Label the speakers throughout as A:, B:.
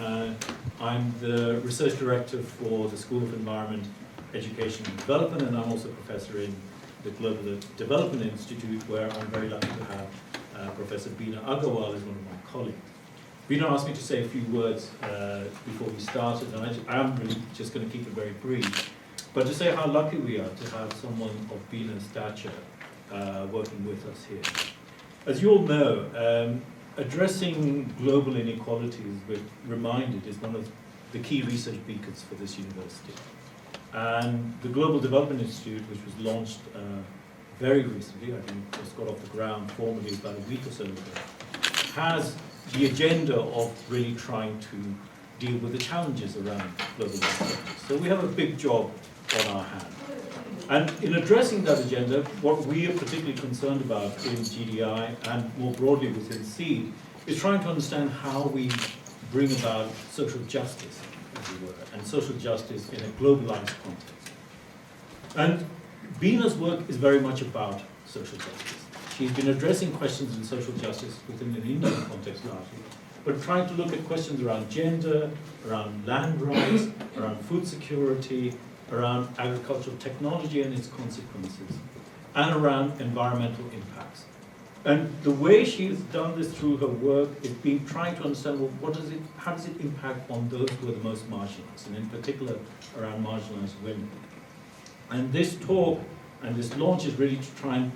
A: I'm the Research Director for the School of Environment, Education and Development, and I'm also a professor in the Global Development Institute, where I'm very lucky to have Professor Bina Agarwal as one of my colleagues. Bina asked me to say a few words before we started, and I am really just going to keep it very brief, but to say how lucky we are to have someone of Bina's stature working with us here. As you all know, addressing global inequalities, we're reminded, is one of the key research beacons for this university. And the Global Development Institute, which was launched very recently, I think just got off the ground formally about a week or so ago, has the agenda of really trying to deal with the challenges around global inequalities. So we have a big job on our hands. And in addressing that agenda, what we are particularly concerned about in GDI and more broadly within SEED is trying to understand how we bring about social justice, as it were, and social justice in a globalized context. And Bina's work is very much about social justice. She's been addressing questions in social justice within an Indian context largely, but trying to look at questions around gender, around land rights, around food security, around agricultural technology and its consequences, and around environmental impacts. And the way she's done this through her work is been trying to understand, well, how does it impact on those who are the most marginalized, and in particular around marginalized women. And this talk and this launch is really to try and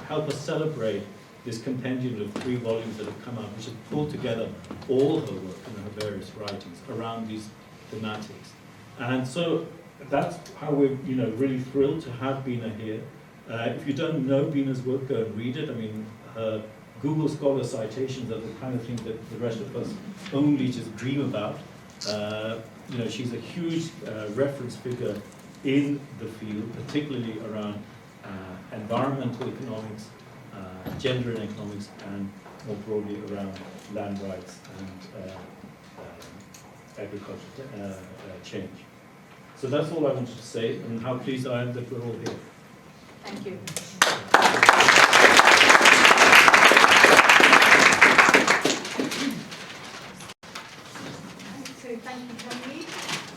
A: help us celebrate this compendium of 3 volumes that have come out, which have pulled together all her work and her various writings around these thematics. And so that's how we're really thrilled to have Bina here. If you don't know Bina's work, go and read it. I mean, her Google Scholar citations are the kind of thing that the rest of us only just dream about. She's a huge reference figure in the field, particularly around environmental economics, gender and economics, and more broadly around land rights and agricultural change. So that's all I wanted to say, and how pleased I am that we're all here.
B: Thank you. So thank you, Tony.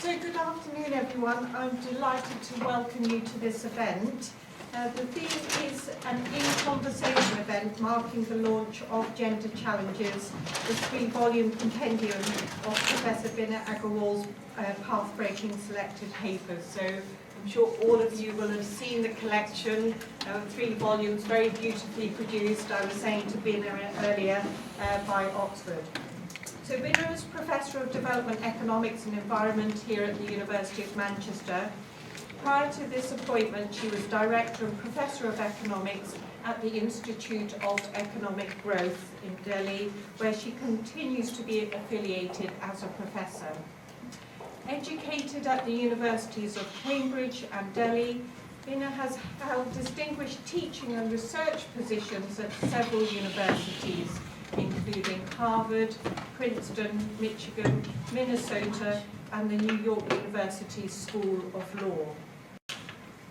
B: So good afternoon, everyone. I'm delighted to welcome you to this event. The theme is an in-conversation event marking the launch of Gender Challenges, the 3-volume compendium of Professor Bina Agarwal's path-breaking selected papers. So I'm sure all of you will have seen the collection, 3 volumes, very beautifully produced, I was saying to Bina earlier, by Oxford. So Bina is Professor of Development Economics and Environment here at the University of Manchester. Prior to this appointment, she was Director and Professor of Economics at the Institute of Economic Growth in Delhi, where she continues to be affiliated as a professor. Educated at the universities of Cambridge and Delhi, Bina has held distinguished teaching and research positions at several universities, including Harvard, Princeton, Michigan, Minnesota, and the New York University School of Law.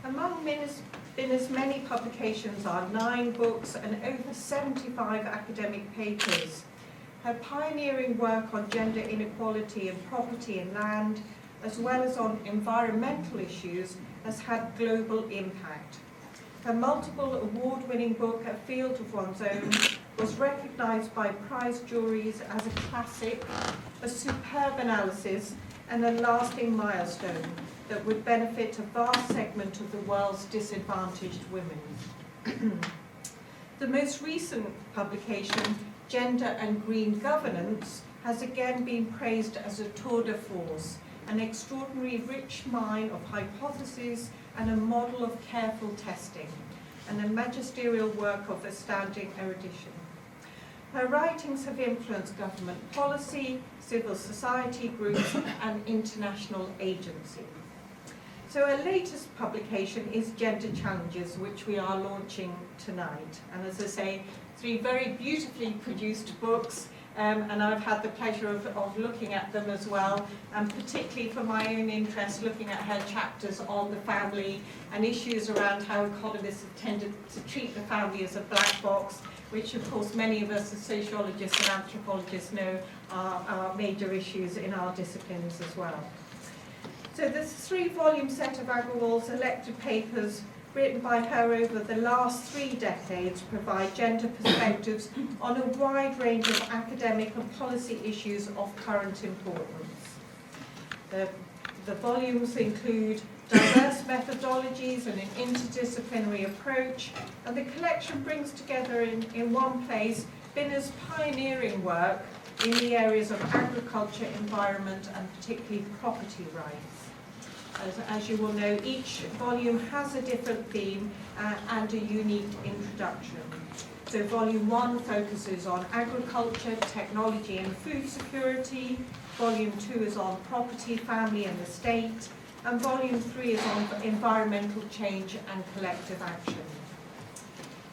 B: Among Bina's many publications are 9 books and over 75 academic papers. Her pioneering work on gender inequality in property and land, as well as on environmental issues, has had global impact. Her multiple award-winning book, A Field of One's Own, was recognised by prize juries as a classic, a superb analysis, and a lasting milestone that would benefit a vast segment of the world's disadvantaged women. The most recent publication, Gender and Green Governance, has again been praised as a tour de force, an extraordinary rich mine of hypotheses and a model of careful testing, and a magisterial work of astounding erudition. Her writings have influenced government policy, civil society groups, and international agency. So her latest publication is Gender Challenges, which we are launching tonight. And as I say, 3 very beautifully produced books, and I've had the pleasure of looking at them as well, and particularly for my own interest, looking at her chapters on the family and issues around how economists have tended to treat the family as a black box, which of course many of us as sociologists and anthropologists know are major issues in our disciplines as well. So this 3-volume set of Agarwal's elected papers written by her over the last 3 decades provide gender perspectives on a wide range of academic and policy issues of current importance. The volumes include diverse methodologies and an interdisciplinary approach, and the collection brings together in one place Bina's pioneering work in the areas of agriculture, environment, and particularly property rights. As you will know, each volume has a different theme and a unique introduction. So volume 1 focuses on agriculture, technology and food security. Volume 2 is on property, family and the state. And volume 3 is on environmental change and collective action.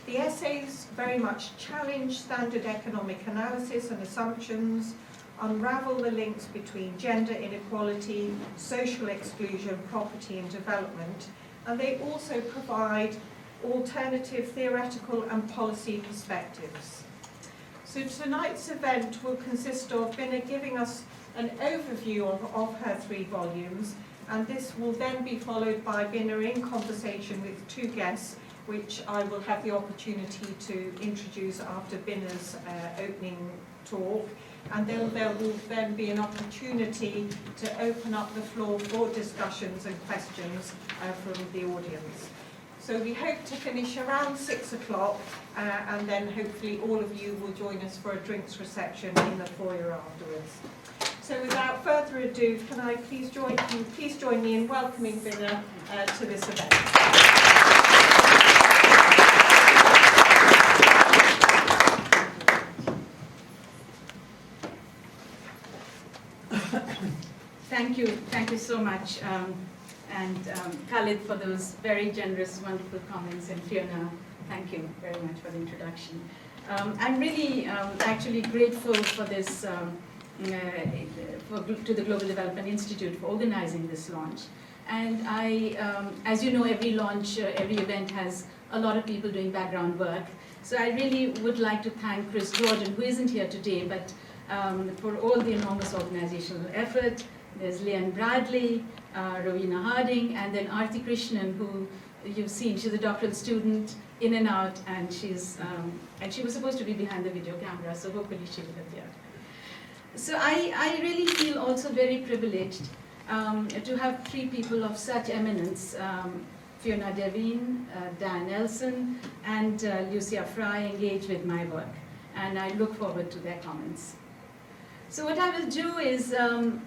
B: The essays very much challenge standard economic analysis and assumptions, unravel the links between gender inequality, social exclusion, property and development, and they also provide alternative theoretical and policy perspectives. So tonight's event will consist of Bina giving us an overview of her 3 volumes, and this will then be followed by Bina in conversation with 2 guests, which I will have the opportunity to introduce after Bina's opening talk. And then there will then be an opportunity to open up the floor for discussions and questions from the audience. So we hope to finish around 6 o'clock, and then hopefully all of you will join us for a drinks reception in the foyer afterwards. So without further ado, can I please join me in welcoming Bina to this event.
C: Thank you so much, and Khalid for those very generous, wonderful comments, and Fiona, thank you very much for the introduction. I'm really actually grateful for this, to the Global Development Institute for organizing this launch. And as you know, every launch, every event has a lot of people doing background work. So I really would like to thank Chris Jordan, who isn't here today, but for all the enormous organizational effort. There's Leanne Bradley, Rowena Harding, and then Arti Krishnan, who you've seen. She's a doctoral student, in and out, and she was supposed to be behind the video camera, so hopefully she will appear. So I really feel also very privileged to have 3 people of such eminence, Fiona Devine, Dan Nelson, and Lucia Fry engage with my work, and I look forward to their comments. So what I will do is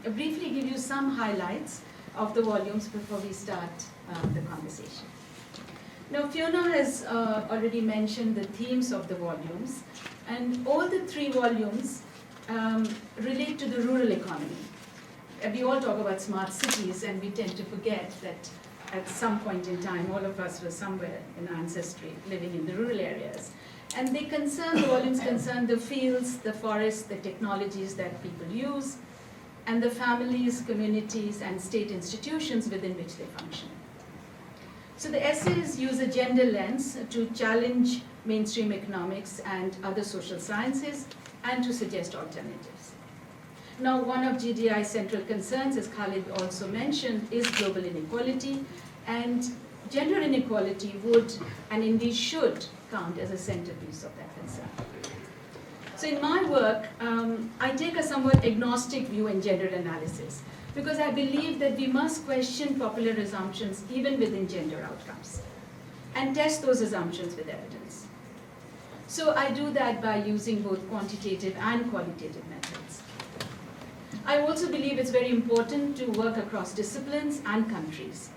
C: briefly give you some highlights of the volumes before we start the conversation. Now, Fiona has already mentioned the themes of the volumes, and all the 3 volumes relate to the rural economy. We all talk about smart cities, and we tend to forget that at some point in time, all of us were somewhere in our ancestry living in the rural areas. And the volumes concern the fields, the forests, the technologies that people use, and the families, communities, and state institutions within which they function. So the essays use a gender lens to challenge mainstream economics and other social sciences, and to suggest alternatives. Now, one of GDI's central concerns, as Khalid also mentioned, is global inequality, and gender inequality would, and indeed should, count as a centerpiece of that concern. So in my work, I take a somewhat agnostic view in gender analysis, because I believe that we must question popular assumptions even within gender outcomes, and test those assumptions with evidence. So I do that by using both quantitative and qualitative methods. I also believe it's very important to work across disciplines and countries.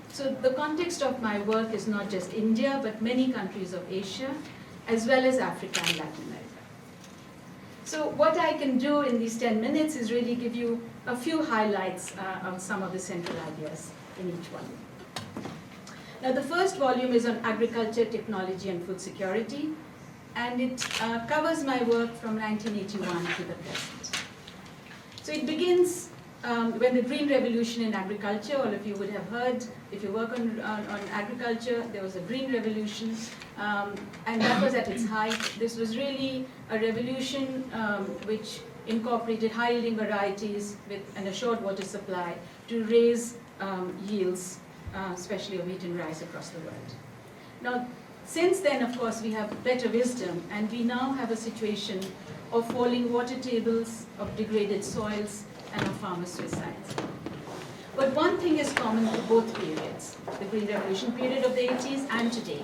C: So the context of my work is not just India, but many countries of Asia, as well as Africa and Latin America. So what I can do in these 10 minutes is really give you a few highlights of some of the central ideas in each volume. Now, the first volume is on agriculture, technology, and food security, and it covers my work from 1981 to the present. So it begins when the Green Revolution in agriculture, all of you would have heard, if you work on agriculture, there was a Green Revolution, and that was at its height. This was really a revolution which incorporated high-yielding varieties and a short water supply to raise yields, especially of wheat and rice across the world. Now, since then, of course, we have better wisdom, and we now have a situation of falling water tables, of degraded soils, and of farmer suicides. But one thing is common to both periods, the Green Revolution period of the 80s and today.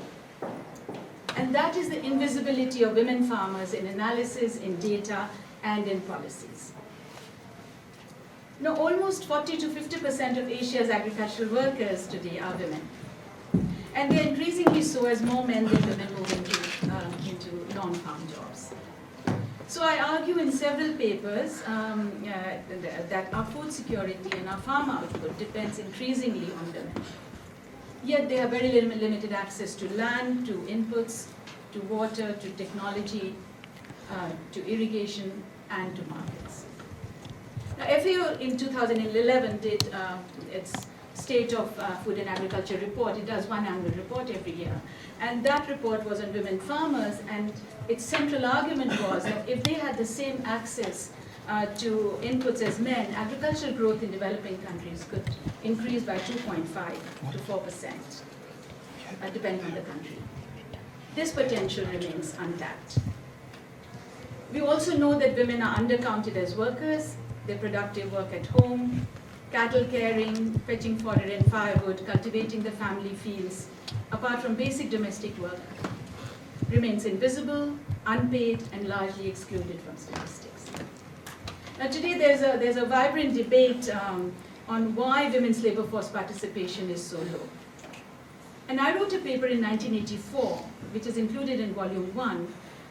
C: And that is the invisibility of women farmers in analysis, in data, and in policies. Now, almost 40 to 50% of Asia's agricultural workers today are women. And they're increasingly so as more men than women move into non-farm jobs. So I argue in several papers that our food security and our farm output depends increasingly on women. Yet they have very limited access to land, to inputs, to water, to technology, to irrigation, and to markets. Now, FAO in 2011 did its State of Food and Agriculture report. It does one annual report every year. And that report was on women farmers, and its central argument was that if they had the same access to inputs as men, agricultural growth in developing countries could increase by 2.5 to 4%, depending on the country. This potential remains untapped. We also know that women are undercounted as workers. Their productive work at home, cattle caring, fetching fodder and firewood, cultivating the family fields, apart from basic domestic work, remains invisible, unpaid, and largely excluded from statistics. Now today there's a vibrant debate on why women's labor force participation is so low. And I wrote a paper in 1984, which is included in volume 1,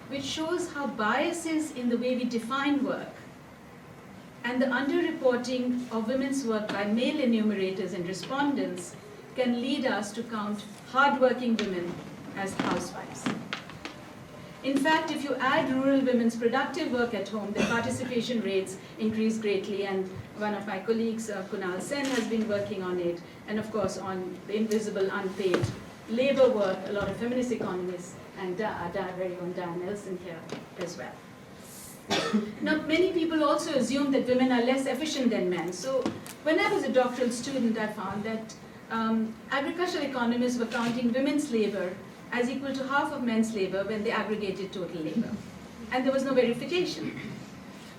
C: which shows how biases in the way we define work and the underreporting of women's work by male enumerators and respondents can lead us to count hardworking women as housewives. In fact, if you add rural women's productive work at home, their participation rates increase greatly, and one of my colleagues, Kunal Sen, has been working on it, and of course on the invisible, unpaid labor work, a lot of feminist economists, and our very own Diane Nelson here as well. Now, many people also assume that women are less efficient than men. So when I was a doctoral student, I found that agricultural economists were counting women's labor as equal to half of men's labor when they aggregated total labor. And there was no verification.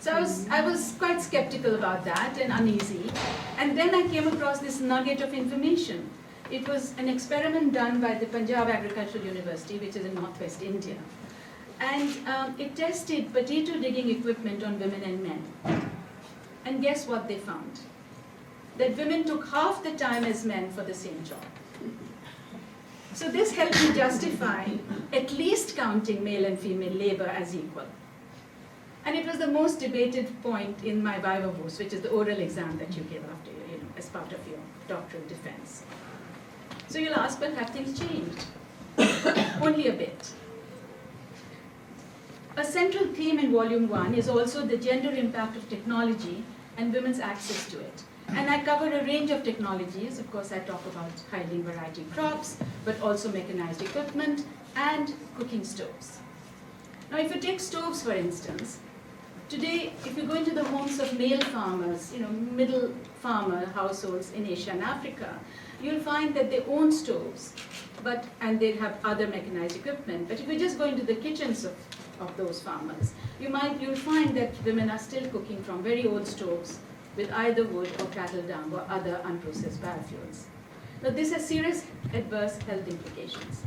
C: So I was quite skeptical about that and uneasy. And then I came across this nugget of information. It was an experiment done by the Punjab Agricultural University, which is in northwest India. And it tested potato digging equipment on women and men. And guess what they found? That women took half the time as men for the same job. So this helped me justify at least counting male and female labor as equal. And it was the most debated point in my Viva Voce, which is the oral exam that you give after as part of your doctoral defense. So you'll ask, well, have things changed? Only a bit. A central theme in Volume 1 is also the gender impact of technology and women's access to it. And I cover a range of technologies. Of course, I talk about high-yielding variety crops, but also mechanized equipment and cooking stoves. Now, if you take stoves, for instance, today, if you go into the homes of male farmers, middle farmer households in Asia and Africa, you'll find that they own stoves, and they have other mechanized equipment. But if you just go into the kitchens of those farmers, you'll find that women are still cooking from very old stoves with either wood or cattle dung or other unprocessed biofuels. Now, this has serious adverse health implications.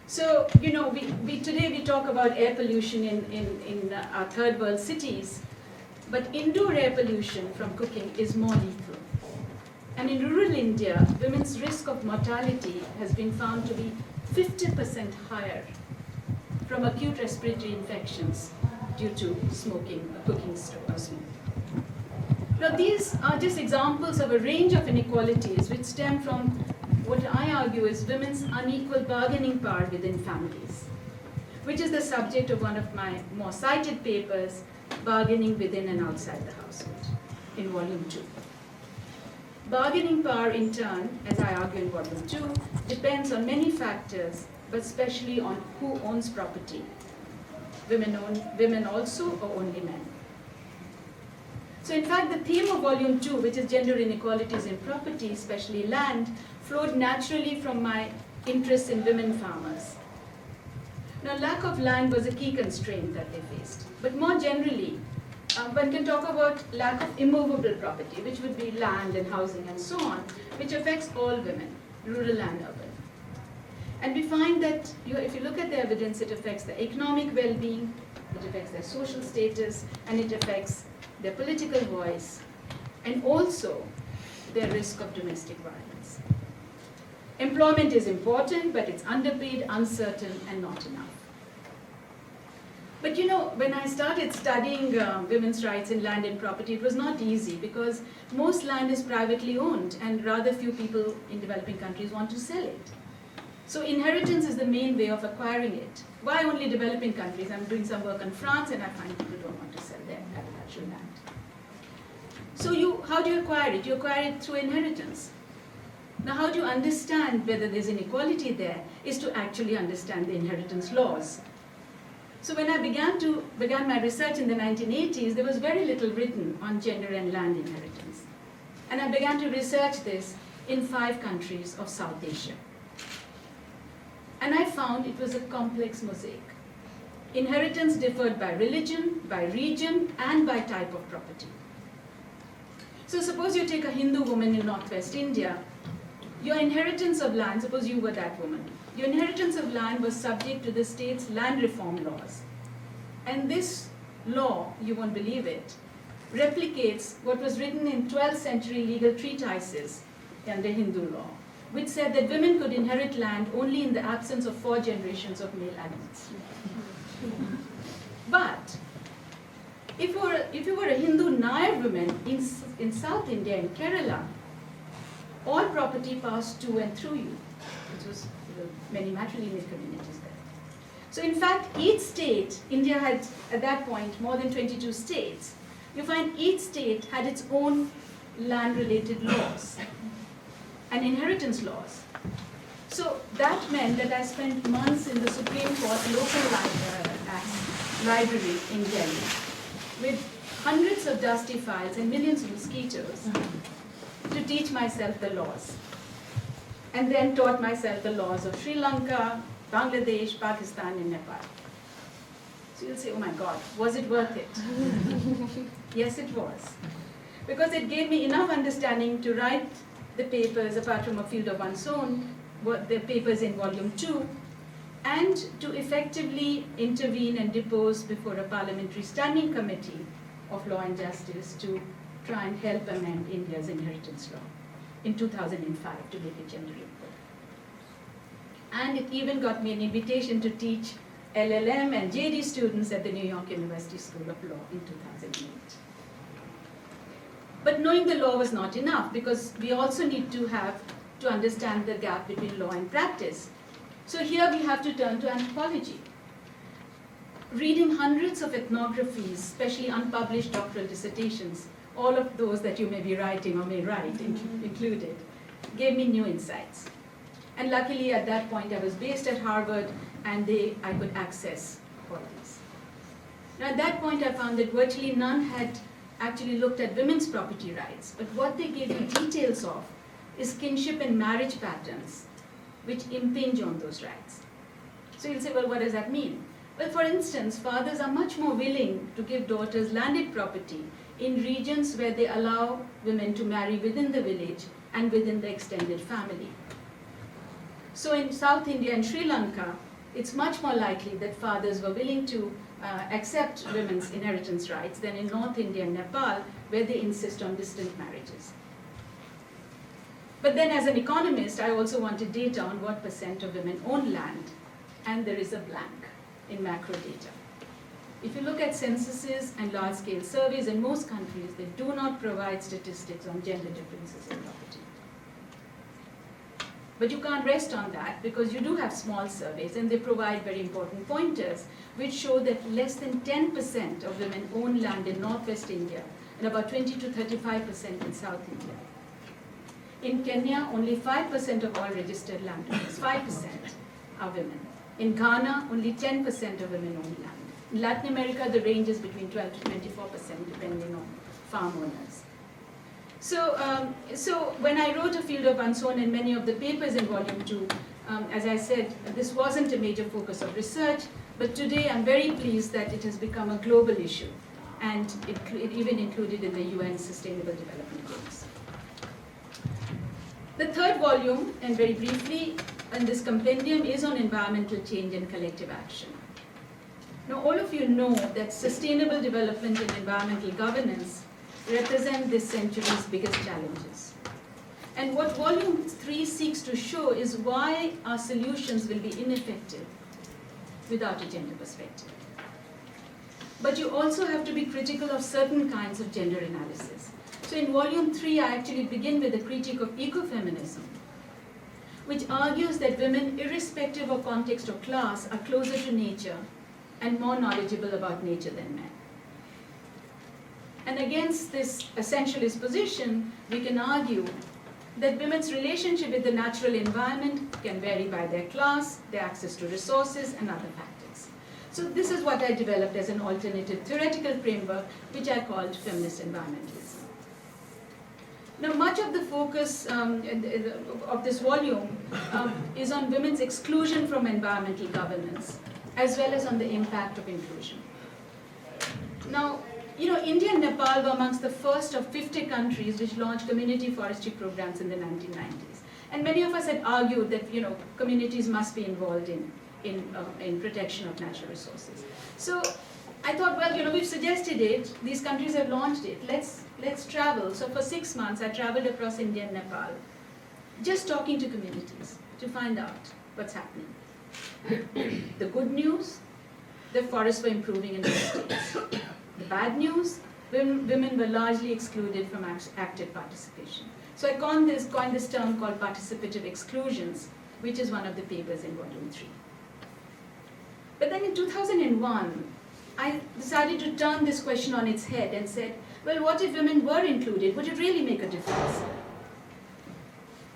C: So, today we talk about air pollution in our third world cities, but indoor air pollution from cooking is more lethal. And in rural India, women's risk of mortality has been found to be 50% higher from acute respiratory infections due to cooking or smoke. Now, these are just examples of a range of inequalities which stem from what I argue is women's unequal bargaining power within families, which is the subject of one of my more cited papers, Bargaining Within and Outside the Household. in volume 2. Bargaining power, in turn, as I argue in volume 2, depends on many factors, but especially on who owns property. Women also, or only men? So in fact, the theme of volume 2, which is gender inequalities in property, especially land, flowed naturally from my interest in women farmers. Now, lack of land was a key constraint that they faced. But more generally, one can talk about lack of immovable property, which would be land and housing and so on, which affects all women, rural and urban. And we find that if you look at the evidence, it affects their economic well-being, it affects their social status, and it affects their political voice, and also their risk of domestic violence. Employment is important, but it's underpaid, uncertain, and not enough. But when I started studying women's rights in land and property, it was not easy because most land is privately owned and rather few people in developing countries want to sell it. So inheritance is the main way of acquiring it. Why only developing countries? I'm doing some work in France and I find people don't want to sell their agricultural land. So how do you acquire it? You acquire it through inheritance. Now how do you understand whether there's inequality there is to actually understand the inheritance laws. So when I began my research in the 1980s, there was very little written on gender and land inheritance. And I began to research this in 5 countries of South Asia. And I found it was a complex mosaic. Inheritance differed by religion, by region, and by type of property. So suppose you take a Hindu woman in northwest India, your inheritance of land, suppose you were that woman, your inheritance of land was subject to the state's land reform laws. And this law, you won't believe it, replicates what was written in 12th century legal treatises under Hindu law, which said that women could inherit land only in the absence of 4 generations of male adults. But if you were a Hindu Nair woman in South India, in Kerala, all property passed to and through you, which was many matrilineal communities there. So in fact, each state, India had at that point more than 22 states, you find each state had its own land-related laws and inheritance laws. So that meant that I spent months in the Supreme Court local library in Delhi with hundreds of dusty files and millions of mosquitoes to teach myself the laws. And then taught myself the laws of Sri Lanka, Bangladesh, Pakistan, and Nepal. So you'll say, oh my God, was it worth it? Yes, it was. Because it gave me enough understanding to write the papers, apart from a field of one's own, the papers in volume 2, and to effectively intervene and depose before a parliamentary standing committee of law and justice to try and help amend India's inheritance law in 2005 to make it gender equal. And it even got me an invitation to teach LLM and JD students at the New York University School of Law in 2008. But knowing the law was not enough because we also need to understand the gap between law and practice. So here we have to turn to anthropology. Reading hundreds of ethnographies, especially unpublished doctoral dissertations, all of those that you may be writing or may write included, gave me new insights. And luckily at that point I was based at Harvard and I could access all these. Now at that point I found that virtually none had actually looked at women's property rights, but what they gave me details of is kinship and marriage patterns which impinge on those rights. So you'll say, well, what does that mean? Well, for instance, fathers are much more willing to give daughters landed property in regions where they allow women to marry within the village and within the extended family. So in South India and Sri Lanka, it's much more likely that fathers were willing to accept women's inheritance rights than in North India and Nepal, where they insist on distant marriages. But then as an economist, I also wanted data on what % of women own land, and there is a blank in macro data. If you look at censuses and large-scale surveys in most countries, they do not provide statistics on gender differences in property. But you can't rest on that because you do have small surveys and they provide very important pointers which show that less than 10% of women own land in northwest India, and about 20 to 35% in South India. In Kenya, only 5% of all registered landowners, 5% are women. In Ghana, only 10% of women own land. In Latin America, the range is between 12 to 24%, depending on farm owners. So when I wrote A Field of Unsown and many of the papers in Volume 2, as I said, this wasn't a major focus of research, but today I'm very pleased that it has become a global issue, and it even included in the UN Sustainable Development Goals. The third volume, and very briefly, in this compendium is on environmental change and collective action. Now, all of you know that sustainable development and environmental governance represent this century's biggest challenges. And what Volume 3 seeks to show is why our solutions will be ineffective without a gender perspective. But you also have to be critical of certain kinds of gender analysis. So in Volume 3, I actually begin with a critique of ecofeminism, which argues that women, irrespective of context or class, are closer to nature and more knowledgeable about nature than men. And against this essentialist position, we can argue that women's relationship with the natural environment can vary by their class, their access to resources, and other factors. So this is what I developed as an alternative theoretical framework, which I called feminist environmentalism. Now, much of the focus of this volume is on women's exclusion from environmental governance, as well as on the impact of inclusion. Now, India and Nepal were amongst the first of 50 countries which launched community forestry programs in the 1990s. And many of us had argued that, communities must be involved in protection of natural resources. So I thought, well, we've suggested it, these countries have launched it, let's travel. So for 6 months, I traveled across India and Nepal, just talking to communities to find out what's happening. The good news, the forests were improving in those states. The bad news, women were largely excluded from active participation. So I coined this term called participative exclusions, which is one of the papers in Volume 3. But then in 2001, I decided to turn this question on its head and said, well, what if women were included? Would it really make a difference?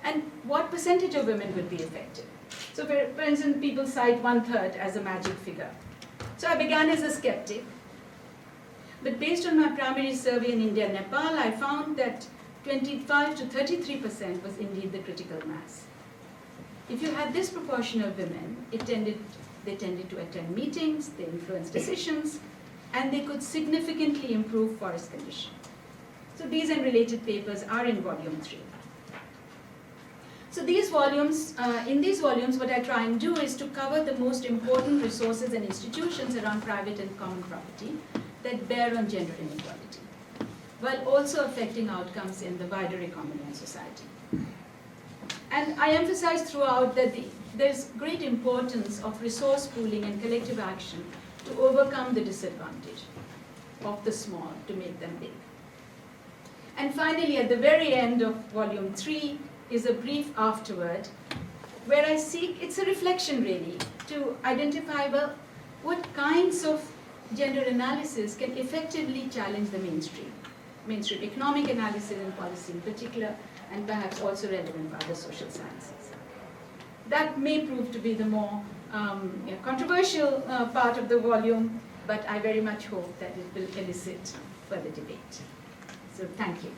C: And what percentage of women would be affected? So for instance, people cite 1/3 as a magic figure. So I began as a skeptic. But based on my primary survey in India and Nepal, I found that 25 to 33% was indeed the critical mass. If you had this proportion of women, they tended to attend meetings, they influenced decisions, and they could significantly improve forest condition. So these and related papers are in Volume 3. So in these volumes, what I try and do is to cover the most important resources and institutions around private and common property that bear on gender inequality, while also affecting outcomes in the wider economy and society. And I emphasize throughout that there's great importance of resource pooling and collective action to overcome the disadvantage of the small to make them big. And finally, at the very end of Volume 3 is a brief afterword where I seek, it's a reflection really, to identify, well, what kinds of gender analysis can effectively challenge the mainstream economic analysis and policy in particular, and perhaps also relevant for other social sciences. That may prove to be the more controversial part of the volume, but I very much hope that it will elicit further debate. So thank you.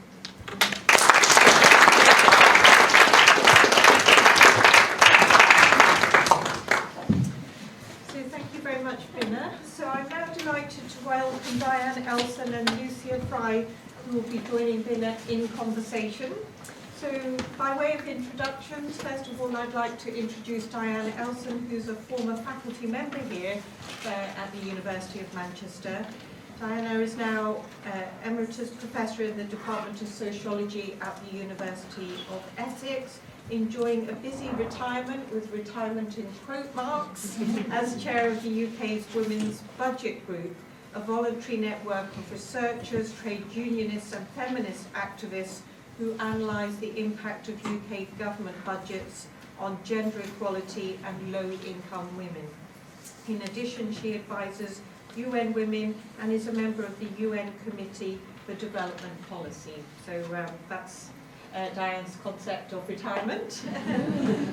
B: So thank you very much, Bina. So I'm now delighted to welcome Diane Elson and Lucia Fry, who will be joining Bina in conversation. So by way of introductions, first of all, I'd like to introduce Diane Elson, who's a former faculty member here at the University of Manchester. Diana is now Emeritus Professor in the Department of Sociology at the University of Essex, enjoying a busy retirement, with retirement in quote marks, as chair of the UK's Women's Budget Group, a voluntary network of researchers, trade unionists and feminist activists who analyse the impact of UK government budgets on gender equality and low-income women. In addition, she advises UN Women and is a member of the UN Committee for Development Policy. So that's Diane's concept of retirement.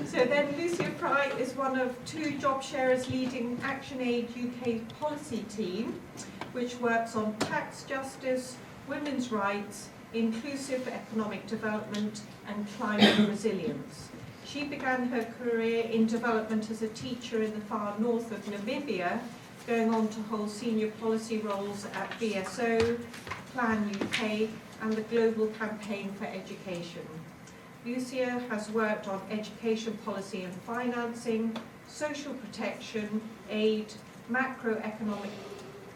B: So then Lucia Fry is one of 2 job sharers leading ActionAid UK policy team, which works on tax justice, women's rights, inclusive economic development and climate resilience. She began her career in development as a teacher in the far north of Namibia, going on to hold senior policy roles at BSO, Plan UK and the Global Campaign for Education. Lucia has worked on education policy and financing, social protection, aid, macroeconomic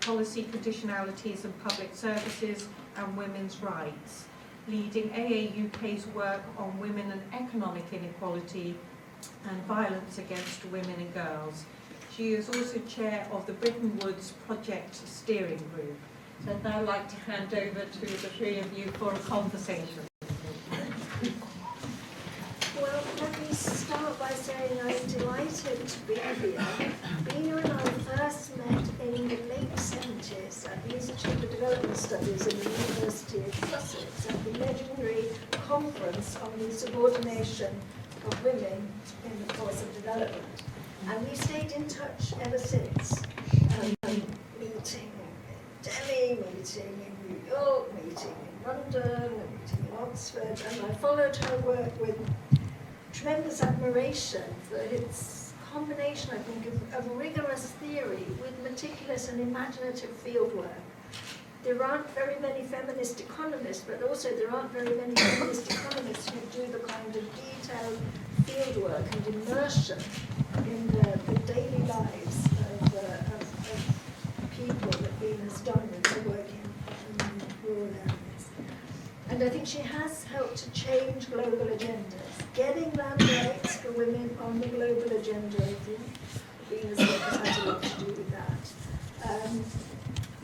B: policy conditionalities and public services and women's rights, leading AA UK's work on women and economic inequality and violence against women and girls. She is also chair of the Bretton Woods Project Steering Group. So I'd now like to hand over to the 3 of you for a conversation.
D: Well, let me start by saying I'm delighted to be here. Bina and I first met in the late 70s at the Institute for Development Studies in the University of Sussex at the legendary conference on the subordination of women in the cause of development. And we stayed in touch ever since, meeting in Delhi, meeting in New York, meeting in London, meeting in Oxford, and I followed her work with tremendous admiration for its combination, I think, of rigorous theory with meticulous and imaginative fieldwork. There aren't very many feminist economists, but also there aren't very many feminist economists who do the kind of detailed fieldwork and immersion in the daily lives of people that Bina's done with her work in rural areas. And I think she has helped to change global agendas. Getting land rights for women on the global agenda, I think Bina's work has had a lot to do with that.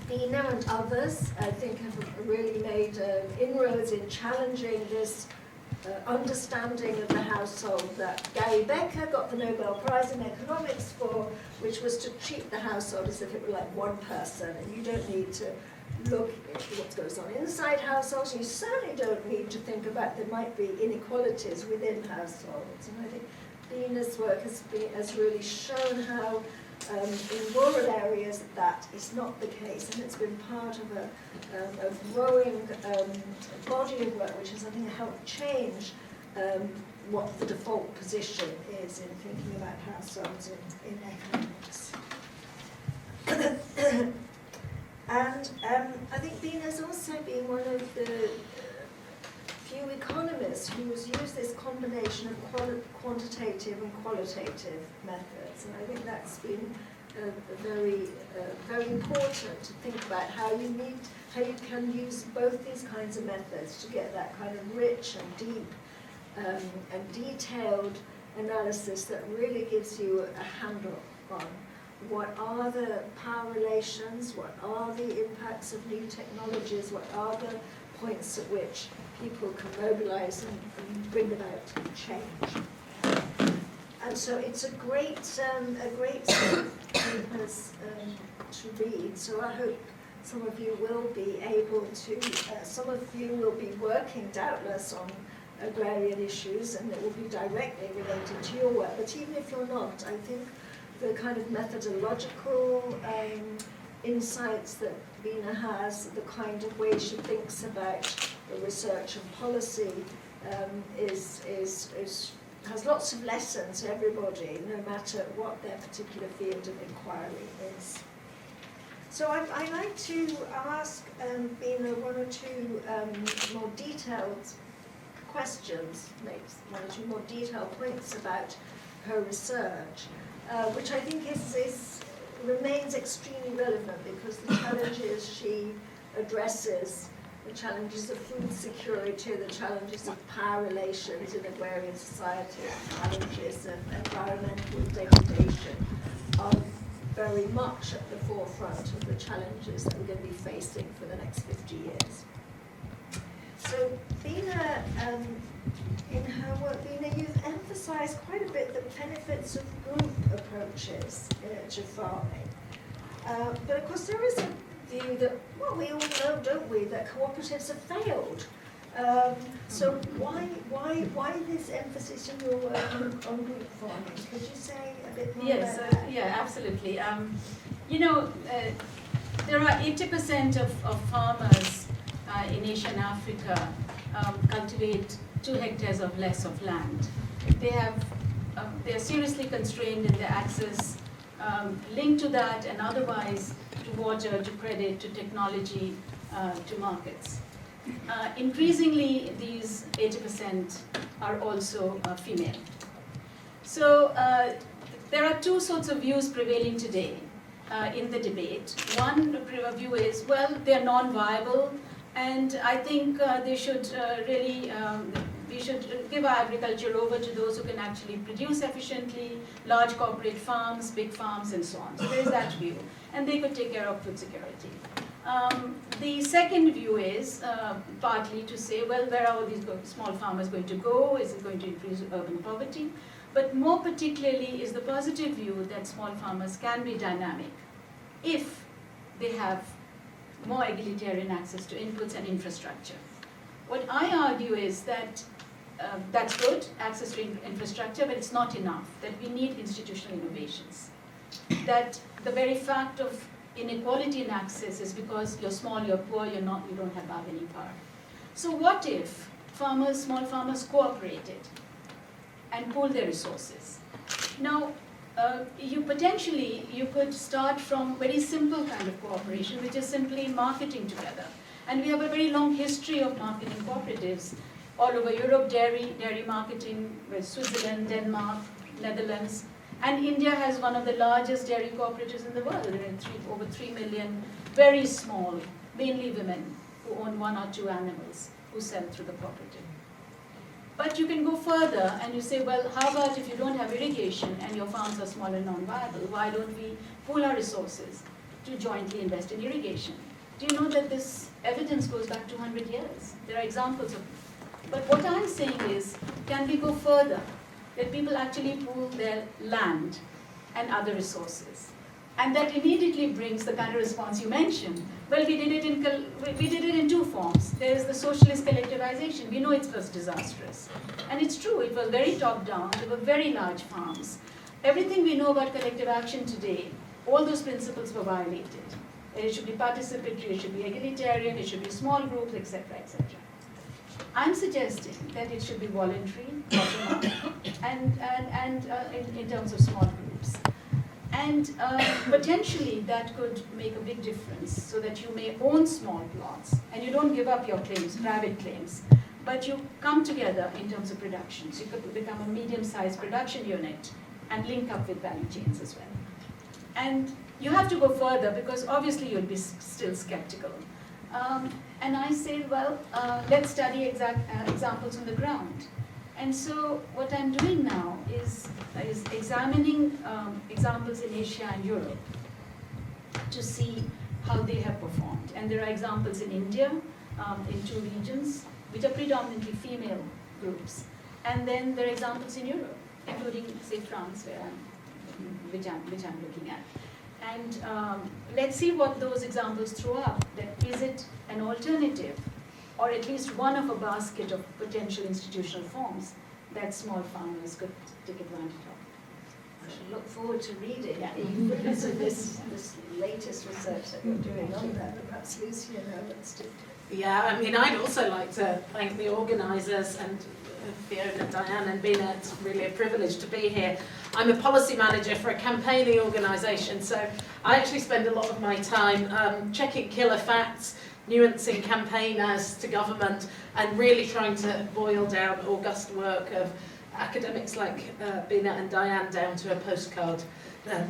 D: Bina and others, I think, have really made inroads in challenging this understanding of the household that Gary Becker got the Nobel Prize in Economics for, which was to treat the household as if it were like one person, and you don't need to look at what goes on inside households. You certainly don't need to think about there might be inequalities within households. And I think Bina's work has really shown how in rural areas that is not the case, and it's been part of a growing body of work which has, I think, helped change what the default position is in thinking about households in economics. And I think Bina's also been one of the few economists who's used this combination of quantitative and qualitative methods, and I think that's been very important to think about how you can use both these kinds of methods to get that kind of rich and deep and detailed analysis that really gives you a handle on what are the power relations, what are the impacts of new technologies, what are the points at which people can mobilize and bring about change. And so it's a great set of papers to read. So I hope some of you will be able to, some of you will be working doubtless on agrarian issues, and it will be directly related to your work. But even if you're not, I think the kind of methodological insights that Bina has, the kind of way she thinks about the research and policy has lots of lessons for everybody, no matter what their particular field of inquiry is. So I'd like to ask Bina one or two more detailed questions, make one or two more detailed points about her research, which I think remains extremely relevant because the challenges she addresses, the challenges of food security, the challenges of power relations in agrarian society, the challenges of environmental degradation are very much at the forefront of the challenges that we're going to be facing for the next 50 years. So Bina, in her work, Bina, you've emphasized quite a bit the benefits of group approaches to farming. But of course there is a view that, well, we all know, don't we, that cooperatives have failed. So why this emphasis in your work on group farming? Could you say a bit more
C: Yes,
D: about that?
C: yeah, absolutely. There are 80% of farmers in Asia and Africa cultivate 2 hectares or less of land. They are seriously constrained in their access, linked to that and otherwise to water, to credit, to technology, to markets. Increasingly, these 80% are also female. So there are 2 sorts of views prevailing today in the debate. One view is, well, they're non-viable, and I think they should we should give our agriculture over to those who can actually produce efficiently, large corporate farms, big farms, and so on. So there is that view, and they could take care of food security. The second view is partly to say, well, where are all these small farmers going to go? Is it going to increase urban poverty? But more particularly is the positive view that small farmers can be dynamic if they have more egalitarian access to inputs and infrastructure. What I argue is that that's good, access to infrastructure, but it's not enough, that we need institutional innovations. That the very fact of inequality in access is because you're small, you're poor, you don't have bargaining power. So what if small farmers cooperated and pool their resources? Now, you could start from very simple kind of cooperation, which is simply marketing together. And we have a very long history of marketing cooperatives all over Europe, dairy marketing with Switzerland, Denmark, Netherlands. And India has one of the largest dairy cooperatives in the world. There are over 3 million, very small, mainly women, who own 1 or 2 animals, who sell through the cooperative. But you can go further and you say, well, how about if you don't have irrigation and your farms are small and non-viable? Why don't we pool our resources to jointly invest in irrigation? Do you know that this evidence goes back 200 years? There are examples of it. But what I'm saying is, can we go further? That people actually pool their land and other resources. And that immediately brings the kind of response you mentioned. Well, we did it in 2 forms. There's the socialist collectivization. We know it was disastrous. And it's true, it was very top-down. There were very large farms. Everything we know about collective action today, all those principles were violated. It should be participatory, it should be egalitarian, it should be small groups, etc., etc. I'm suggesting that it should be voluntary, bottom-up, and in terms of small groups. And potentially that could make a big difference, so that you may own small plots, and you don't give up your claims, private claims, but you come together in terms of production. So you could become a medium-sized production unit and link up with value chains as well. And you have to go further, because obviously you'll be still skeptical. And I say, well, let's study examples on the ground. And so what I'm doing now is examining examples in Asia and Europe to see how they have performed. And there are examples in India, in 2 regions, which are predominantly female groups. And then there are examples in Europe, including, say, France, which I'm looking at. And let's see what those examples throw up. That is it an alternative, or at least one of a basket of potential institutional forms that small farmers could take advantage of.
D: I should look forward to reading
C: Yeah.
D: this latest research that you're doing on that. But perhaps Lucy, let's do.
E: Yeah, I mean, I'd also like to thank the organisers and Fiona, Diane and Bina. It's really a privilege to be here. I'm a policy manager for a campaigning organisation, so I actually spend a lot of my time checking killer facts, nuancing campaigners to government, and really trying to boil down august work of academics like Bina and Diane down to a postcard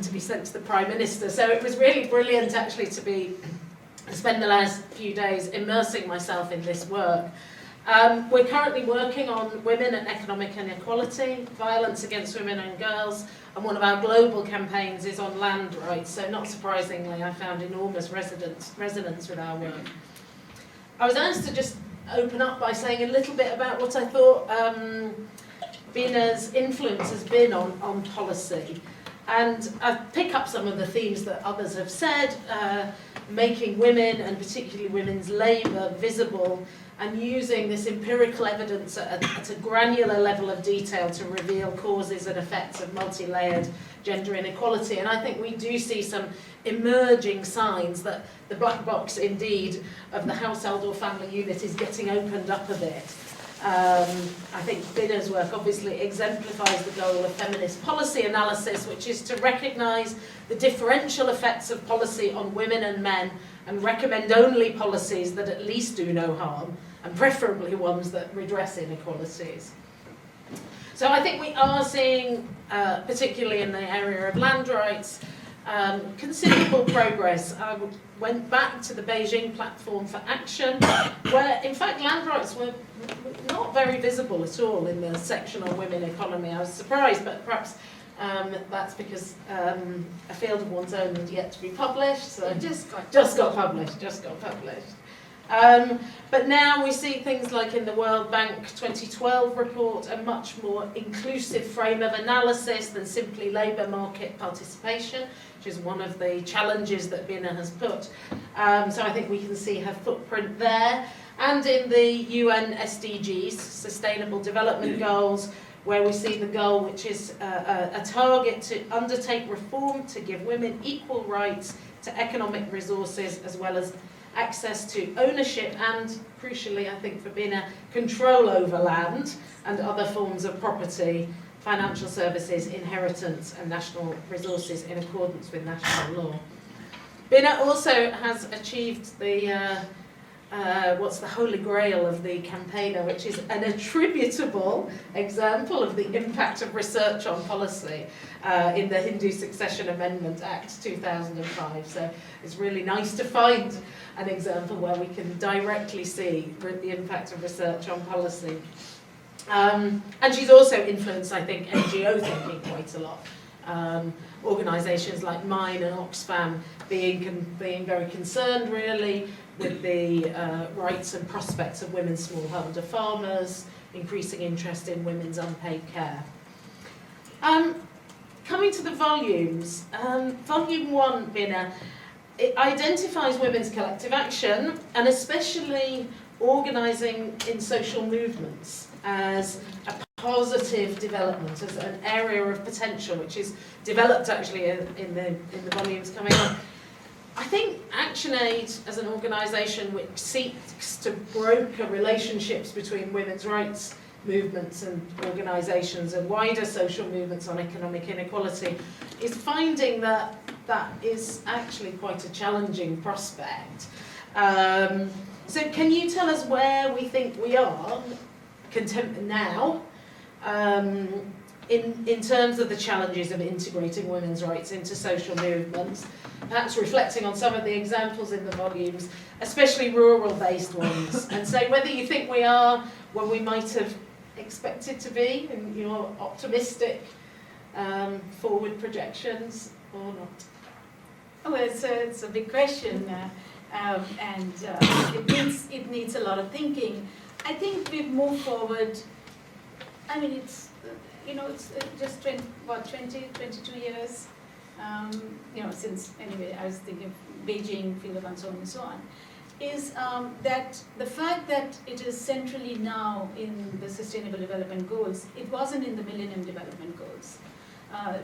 E: to be sent to the Prime Minister. So it was really brilliant actually to spend the last few days immersing myself in this work. We're currently working on women and economic inequality, violence against women and girls, and one of our global campaigns is on land rights, so not surprisingly I found enormous resonance with our work. I was asked to just open up by saying a little bit about what I thought Bina's influence has been on policy. And I pick up some of the themes that others have said, making women and particularly women's labour visible, and using this empirical evidence at a granular level of detail to reveal causes and effects of multi-layered gender inequality. And I think we do see some emerging signs that the black box, indeed, of the household or family unit is getting opened up a bit. I think Bina's work obviously exemplifies the goal of feminist policy analysis, which is to recognise the differential effects of policy on women and men and recommend only policies that at least do no harm, and preferably ones that redress inequalities. So I think we are seeing, particularly in the area of land rights, considerable progress. I went back to the Beijing Platform for Action, where in fact land rights were not very visible at all in the section on women economy. I was surprised, but perhaps that's because a field of one's own had yet to be published. So
C: It just got
E: published. But now we see things like in the World Bank 2012 report, a much more inclusive frame of analysis than simply labour market participation, which is one of the challenges that Bina has put. So I think we can see her footprint there. And in the UN SDGs, Sustainable Development Goals, where we see the goal, which is a target to undertake reform to give women equal rights to economic resources as well as access to ownership and, crucially I think for Bina, control over land and other forms of property, financial services, inheritance and national resources in accordance with national law. Bina also has achieved the what's the holy grail of the campaigner, which is an attributable example of the impact of research on policy in the Hindu Succession Amendment Act 2005. So it's really nice to find an example where we can directly see the impact of research on policy. And she's also influenced, I think, NGO thinking quite a lot. Organisations like mine and Oxfam being very concerned, really, with the rights and prospects of women smallholder farmers, increasing interest in women's unpaid care. Coming to the volumes, volume 1, Bina, it identifies women's collective action and especially organising in social movements as a positive development, as an area of potential, which is developed actually in the volumes coming on. I think ActionAid as an organisation which seeks to broker relationships between women's rights movements and organisations and wider social movements on economic inequality is finding that that is actually quite a challenging prospect. So can you tell us where we think we are now in terms of the challenges of integrating women's rights into social movements, perhaps reflecting on some of the examples in the volumes, especially rural-based ones, and say whether you think we are where we might have expected to be in your optimistic forward projections or not?
C: Oh, it's a big question, and it needs a lot of thinking. I think we've moved forward. I mean, it's just 22 years, since, anyway, I was thinking of Beijing, field of and so on and so on, is that the fact that it is centrally now in the Sustainable Development Goals, it wasn't in the Millennium Development Goals.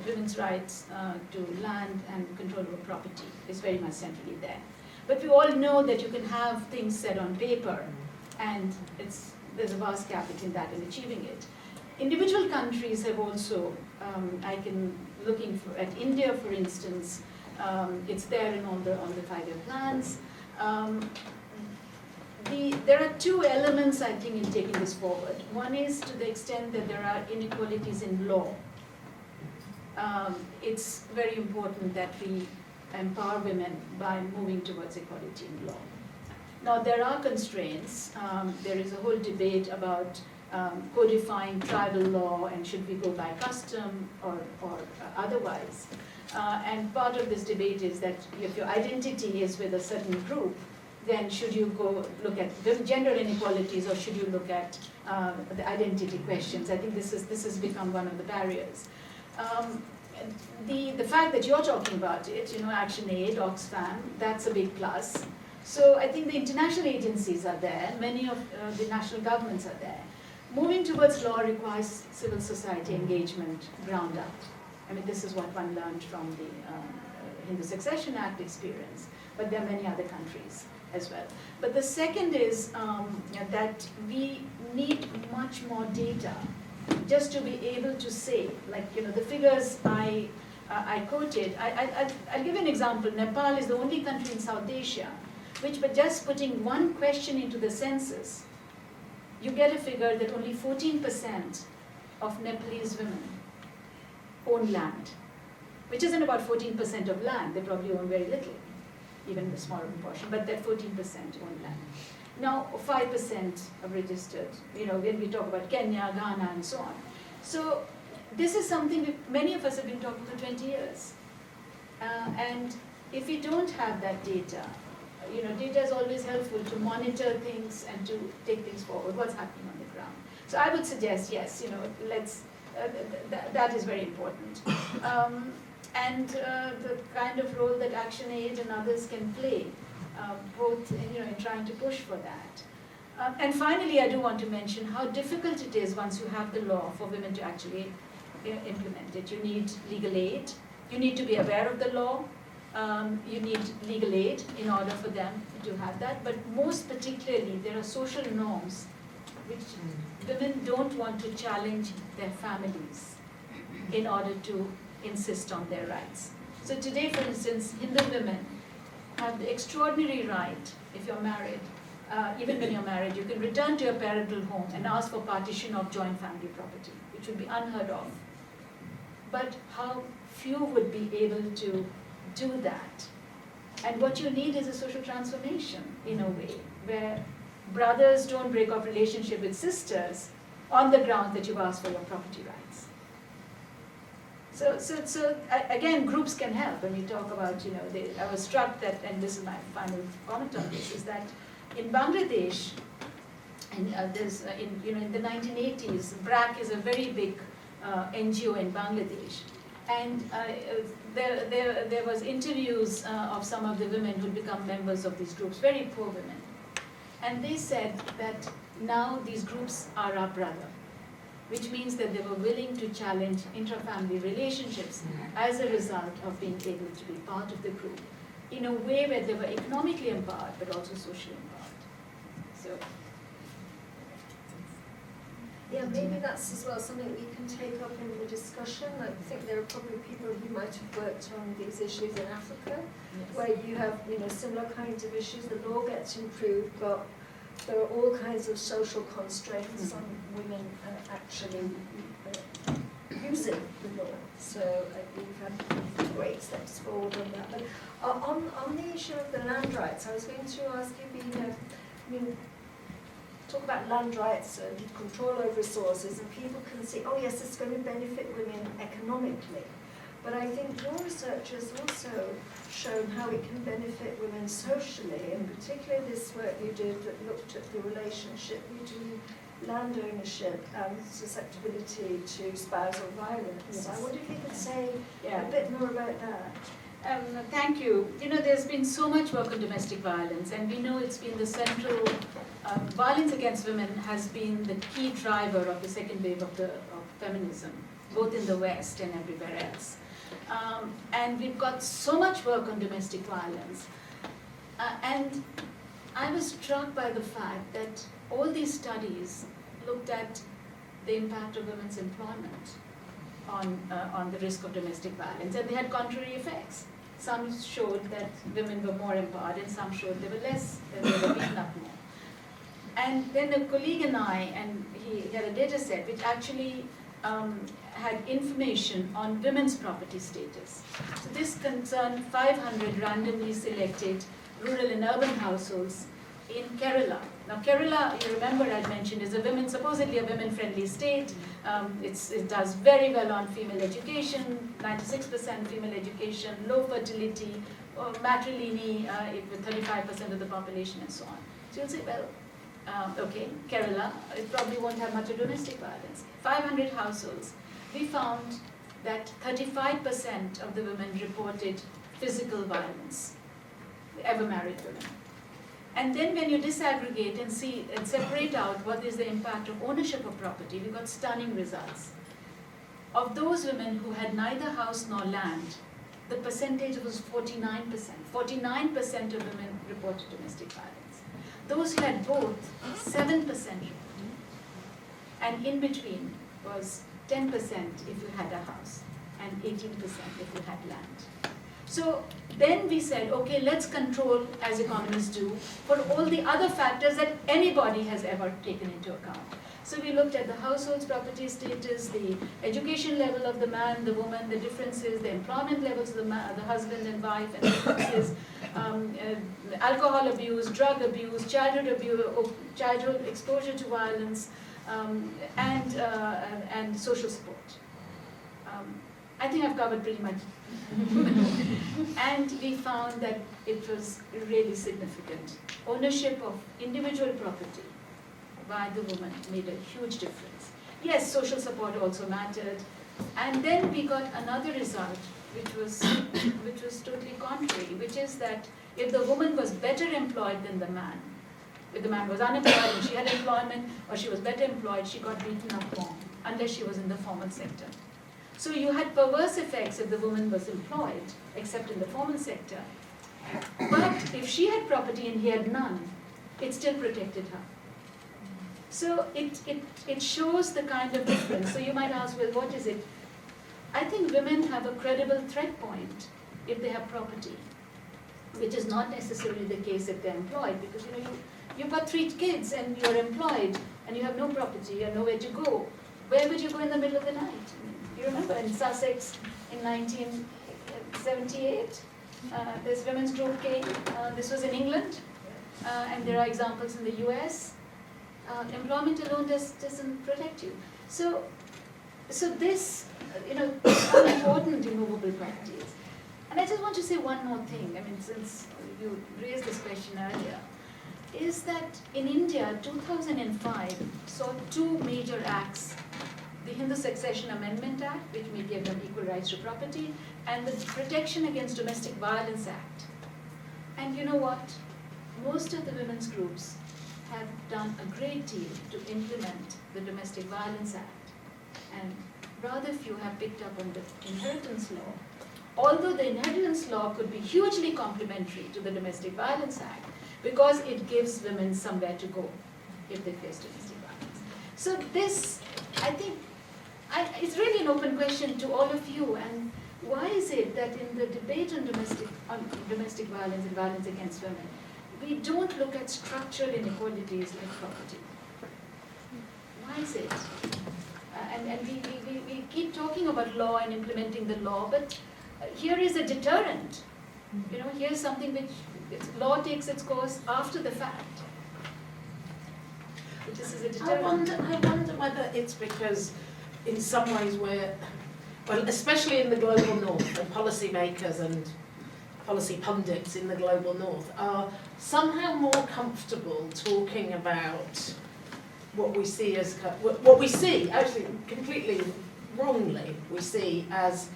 C: Women's rights to land and control over property is very much centrally there. But we all know that you can have things said on paper, and there's a vast gap between that and achieving it. Individual countries have also, at India, for instance, it's there in all the 5-year plans. There are two elements, I think, in taking this forward. One is to the extent that there are inequalities in law. It's very important that we empower women by moving towards equality in law. Now, there are constraints. There is a whole debate about codifying tribal law and should we go by custom or otherwise. And part of this debate is that if your identity is with a certain group, then should you go look at the gender inequalities or should you look at the identity questions? I think this has become one of the barriers. the fact that you're talking about it, ActionAid, Oxfam, that's a big plus. So I think the international agencies are there, many of the national governments are there. Moving towards law requires civil society engagement ground up. I mean, this is what one learned from the Hindu Succession Act experience, but there are many other countries as well. But the second is that we need much more data just to be able to say, like, the figures I quoted. I'll give you an example. Nepal is the only country in South Asia which, by just putting one question into the census, you get a figure that only 14% of Nepalese women own land, which isn't about 14% of land. They probably own very little, even a smaller proportion, but that 14% own land. Now, 5% are registered, when we talk about Kenya, Ghana, and so on. So this is something many of us have been talking for 20 years. And if we don't have that data, data is always helpful to monitor things and to take things forward, what's happening on the ground. So I would suggest, yes, let's, that is very important. And the kind of role that ActionAid and others can play, both in trying to push for that. And finally, I do want to mention how difficult it is once you have the law for women to actually implement it. You need legal aid. You need to be aware of the law. You need legal aid in order for them to have that. But most particularly, there are social norms which women don't want to challenge their families in order to insist on their rights. So today, for instance, Hindu women have the extraordinary right, if you're married, even when you're married, you can return to your parental home and ask for partition of joint family property, which would be unheard of. But how few would be able to do that? And what you need is a social transformation, in a way, where brothers don't break off relationship with sisters on the ground that you've asked for your property rights. So again, groups can help. When we talk about, I was struck that, and this is my final comment on this, is that in Bangladesh, and there's, in the 1980s, BRAC is a very big NGO in Bangladesh. And there was interviews of some of the women who'd become members of these groups, very poor women. And they said that now these groups are our brother, which means that they were willing to challenge intra-family relationships as a result of being able to be part of the group in a way where they were economically empowered but also socially empowered. So,
D: yeah, maybe that's as well something we can take up in the discussion. I think there are probably people who might have worked on these issues in Africa,
C: yes.
D: where you have similar kinds of issues. The law gets improved, but there are all kinds of social constraints on women actually using the law. So we've had great steps forward on that. But on the issue of the land rights, I was going to ask you, Bina, talk about land rights and control over resources, and people can see, oh yes, it's going to benefit women economically. But I think your research has also shown how it can benefit women socially, and particularly this work you did that looked at the relationship between land ownership and susceptibility to spousal violence.
C: Yes.
D: I wonder if you could say
C: Yeah.
D: a bit more about that.
C: Thank you. There's been so much work on domestic violence, and we know it's been the central, violence against women has been the key driver of the second wave of feminism, both in the West and everywhere else. And we've got so much work on domestic violence. And I was struck by the fact that all these studies looked at the impact of women's employment on the risk of domestic violence, and they had contrary effects. Some showed that women were more empowered, and some showed they were less, that they were beaten up more. And then a colleague and I, and he had a data set which actually had information on women's property status. So this concerned 500 randomly selected rural and urban households in Kerala. Now Kerala, you remember I mentioned, is supposedly a women-friendly state. It does very well on female education, 96% female education, low fertility, matrilineal with 35% of the population and so on. So you'll say, well, okay, Kerala, it probably won't have much of domestic violence. 500 households. We found that 35% of the women reported physical violence, ever married women. And then when you disaggregate and see and separate out what is the impact of ownership of property, we got stunning results. Of those women who had neither house nor land, the percentage was 49%. 49% of women reported domestic violence. Those who had both, 7% reported. And in between was 10% if you had a house and 18% if you had land. So then we said, okay, let's control, as economists do, for all the other factors that anybody has ever taken into account. So we looked at the household's property status, the education level of the man, the woman, the differences, the employment levels of the husband and wife, and differences, alcohol abuse, drug abuse, childhood exposure to violence, and social support. I think I've covered pretty much. And we found that it was really significant. Ownership of individual property by the woman made a huge difference. Yes, social support also mattered. And then we got another result, which was totally contrary, which is that if the woman was better employed than the man, if the man was unemployed and she had employment, or she was better employed, she got beaten up more, unless she was in the formal sector. So you had perverse effects if the woman was employed, except in the formal sector. But if she had property and he had none, it still protected her. So it shows the kind of difference. So you might ask, well, what is it? I think women have a credible threat point if they have property, which is not necessarily the case if they're employed, because you've got 3 kids and you're employed and you have no property, you have nowhere to go. Where would you go in the middle of the night? You remember in Sussex in 1978, this women's group came. This was in England, and there are examples in the US. Employment alone doesn't protect you. So this, how important immovable property is. And I just want to say one more thing. I mean, since you raised this question earlier, is that in India, 2005 saw 2 major acts. The Hindu Succession Amendment Act, which may give them equal rights to property, and the Protection Against Domestic Violence Act. And you know what? Most of the women's groups have done a great deal to implement the Domestic Violence Act. And rather few have picked up on the inheritance law. Although the inheritance law could be hugely complementary to the Domestic Violence Act, because it gives women somewhere to go if they face domestic violence. So this, I think, it's really an open question to all of you. And why is it that in the debate on domestic violence and violence against women, we don't look at structural inequalities like property? Why is it? And we keep talking about law and implementing the law, but here is a deterrent. Here's something which law takes its course after the fact. But this is a deterrent.
E: I wonder whether it's because in some ways especially in the global north, and policymakers and policy pundits in the global north are somehow more comfortable talking about what we see actually completely wrongly, we see as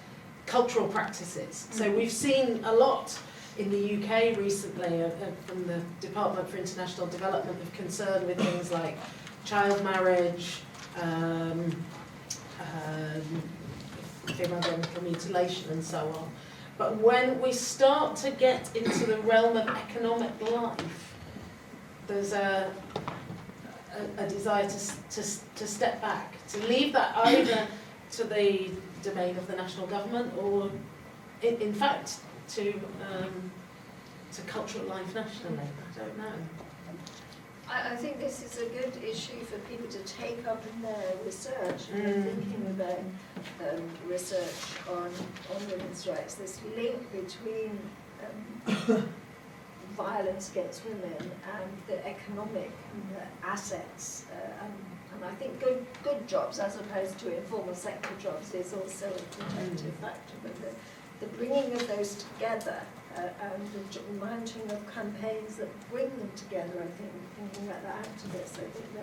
E: cultural practices. So we've seen a lot in the UK recently from the Department for International Development of concern with things like child marriage, female genital mutilation and so on. But when we start to get into the realm of economic life, there's a desire to step back, to leave that either to the domain of the national government or, in fact, to cultural life nationally. I don't know.
D: I think this is a good issue for people to take up in their research. And they're thinking about research on women's rights, this link between violence against women and the economic assets. And I think good jobs, as opposed to informal sector jobs, is also a protective factor. But the bringing of those together and the mounting of campaigns that bring them together, I think, thinking about the activists, I think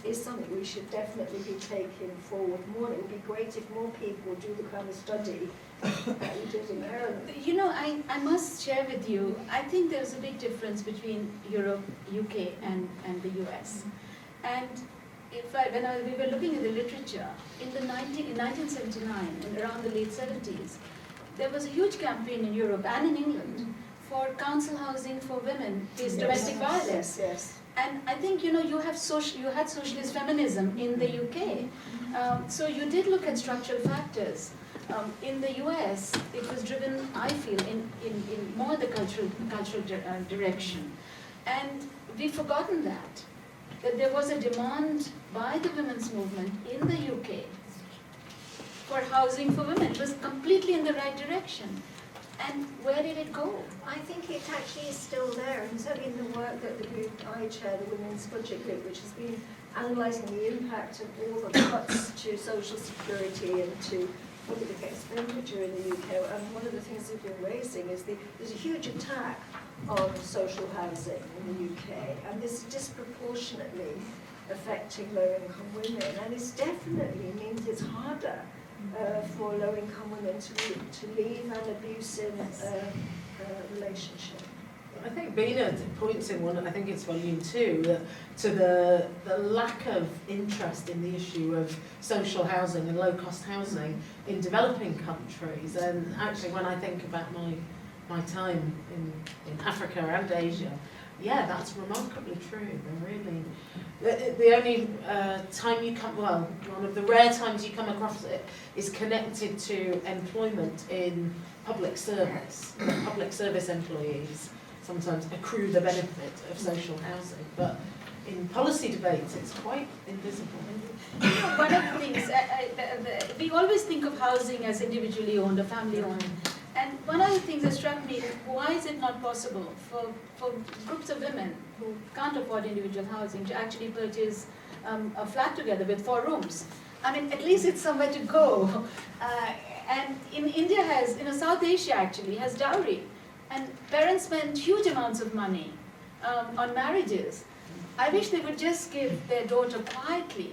D: is something we should definitely be taking forward more. It would be great if more people do the kind of study that you did in Ireland.
C: You know, I must share with you, I think there's a big difference between Europe, UK, and the US. And we were looking at the literature, in 1979, and around the late 70s, there was a huge campaign in Europe and in England for council housing for women faced domestic violence.
D: Yes.
C: And I think, you know, you had socialist feminism in the UK. So you did look at structural factors. In the US, it was driven, I feel, in more the cultural direction. And we've forgotten that there was a demand by the women's movement in the UK for housing for women. It was completely in the right direction. And where did it go?
D: I think it actually is still there, and certainly in the work that the group I chair, the Women's Budget Group, which has been analysing the impact of all the cuts to social security and to public expenditure in the UK. And one of the things they've been raising is there's a huge attack on social housing in the UK, and this is disproportionately affecting low-income women, and it definitely means it's harder for low-income women to leave an abusive relationship.
E: I think Bina points in one, I think it's volume 2, to the lack of interest in the issue of social housing and low-cost housing in developing countries. And actually, when I think about my time in Africa and Asia, yeah, that's remarkably true. Really, the only time you come, well, one of the rare times you come across it is connected to employment in public service. Public service employees sometimes accrue the benefit of social housing, but in policy debates it's quite invisible.
C: You know, one of the things, we always think of housing as individually owned or family owned. And one of the things that struck me is, why is it not possible for groups of women who can't afford individual housing to actually purchase a flat together with 4 rooms? I mean, at least it's somewhere to go. And in India has, South Asia actually has dowry. And parents spend huge amounts of money on marriages. I wish they would just give their daughter quietly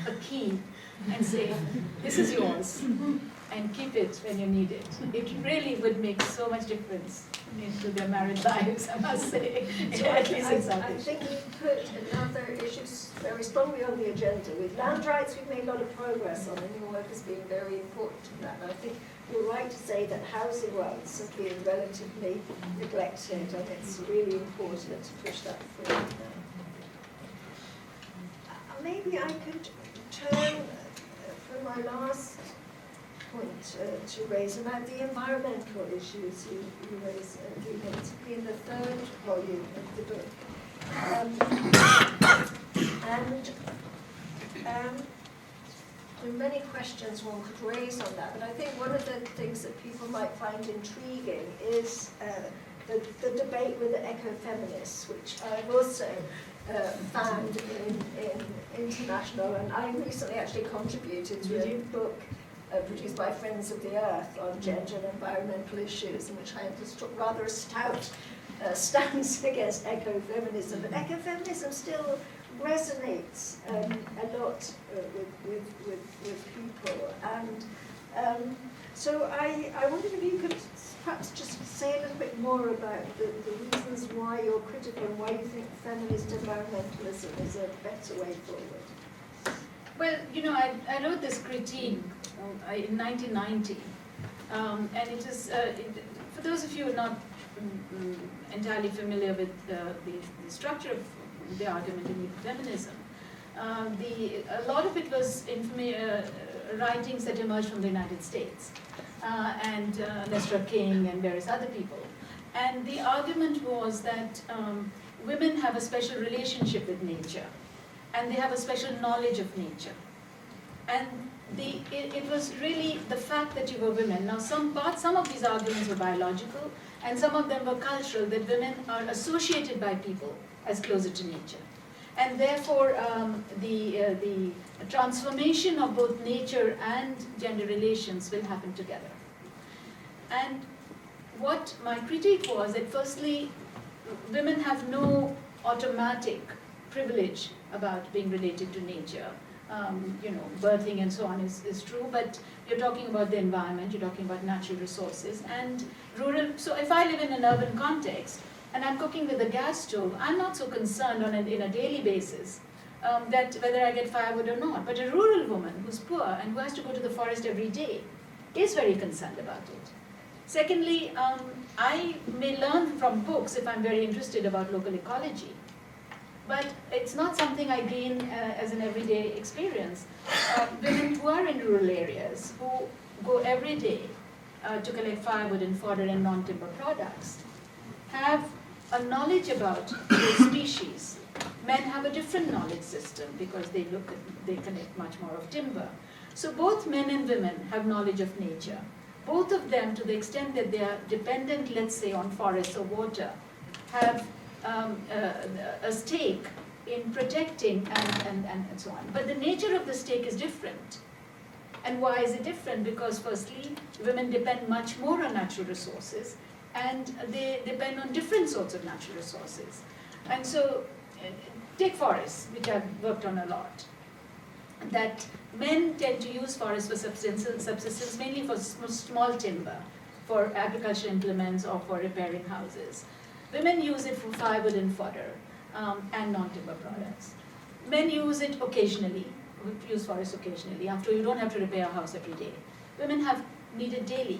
C: a key and say, this is yours, and keep it when you need it. It really would make so much difference into their married lives, I must say. At least in South
D: I
C: Asia.
D: think we put another issue very strongly on the agenda. With land rights, we've made a lot of progress on, and your work has been very important in that. And I think you're right to say that housing rights have been relatively neglected, and it's really important to push that forward now. Maybe I could turn for my last point to raise about the environmental issues you raise, particularly in the 3rd volume of the book. There are many questions one could raise on that, but I think one of the things that people might find intriguing is the debate with the ecofeminists, which I've also found in international, and I recently actually contributed to a book produced by Friends of the Earth on gender and environmental issues, in which I took rather a stout stance against ecofeminism. But ecofeminism still resonates a lot with people, and so I wondered if you could perhaps just say a little bit more about the reasons why you're critical and why you think feminist environmentalism is a better way forward.
C: Well, I wrote this critique in 1990, and it is, for those of you who are not entirely familiar with the structure of the argument in feminism, a lot of it was writings that emerged from the United States, and Lester King and various other people. And the argument was that women have a special relationship with nature, and they have a special knowledge of nature. And it was really the fact that you were women. Now, some of these arguments were biological, and some of them were cultural, that women are associated by people as closer to nature. And therefore, the transformation of both nature and gender relations will happen together. And what my critique was that firstly, women have no automatic privilege about being related to nature. Birthing and so on is true, but you're talking about the environment, you're talking about natural resources, and rural. So if I live in an urban context and I'm cooking with a gas stove, I'm not so concerned in a daily basis that whether I get firewood or not. But a rural woman who's poor and who has to go to the forest every day is very concerned about it. Secondly, I may learn from books if I'm very interested about local ecology. But it's not something I gain as an everyday experience. Women who are in rural areas, who go every day to collect firewood and fodder and non-timber products, have a knowledge about those species. Men have a different knowledge system because they collect much more of timber. So both men and women have knowledge of nature. Both of them, to the extent that they are dependent, let's say, on forests or water, have a stake in protecting and so on. But the nature of the stake is different. And why is it different? Because firstly, women depend much more on natural resources, and they depend on different sorts of natural resources. And so, take forests, which I've worked on a lot, that men tend to use forests for subsistence mainly for small timber, for agricultural implements or for repairing houses. Women use it for firewood and fodder and non-timber products. Men use it occasionally, use forests occasionally. After all, you don't have to repair a house every day. Women need it daily.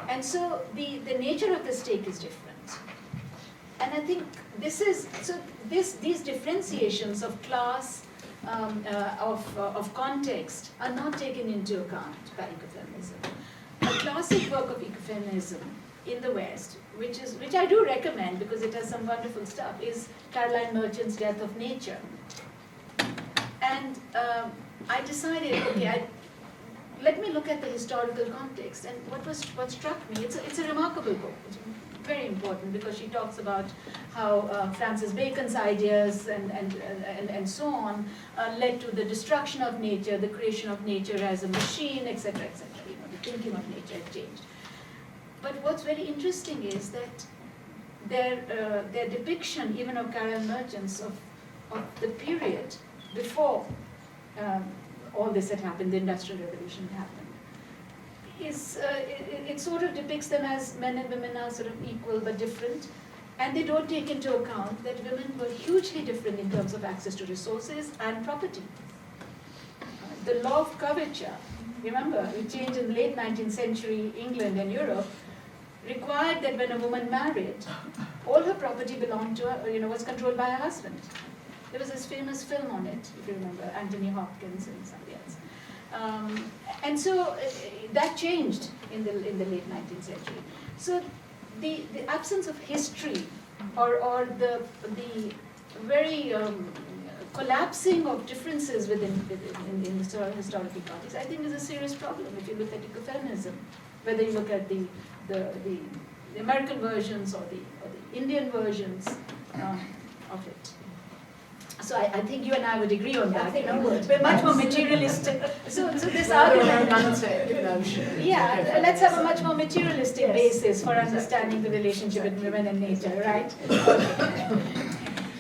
C: And so the nature of the stake is different. And I think these differentiations of class, of context are not taken into account by ecofeminism. A classic work of ecofeminism in the West, which I do recommend because it has some wonderful stuff, is Caroline Merchant's Death of Nature. And I decided, okay, let me look at the historical context. And what struck me, it's a remarkable book. It's very important because she talks about how Francis Bacon's ideas and so on led to the destruction of nature, the creation of nature as a machine, etc., etc. The thinking of nature had changed. But what's very interesting is that their depiction, even of Caroline Merchant's, of the period before all this had happened, the Industrial Revolution had happened, it sort of depicts them as men and women are sort of equal but different, and they don't take into account that women were hugely different in terms of access to resources and property. The law of coverture, remember, it changed in late 19th century England and Europe, required that when a woman married, all her property belonged to her, was controlled by her husband. There was this famous film on it, if you remember, Anthony Hopkins and somebody else. And so that changed in the late 19th century. So the absence of history or the very collapsing of differences in historical context, I think is a serious problem if you look at ecofeminism, whether you look at the American versions or the Indian versions of it. So I think you and I would agree on that.
B: I think I would.
C: We're much more materialistic. So this argument, yeah, let's have a much more materialistic basis for understanding the relationship between women and nature, right?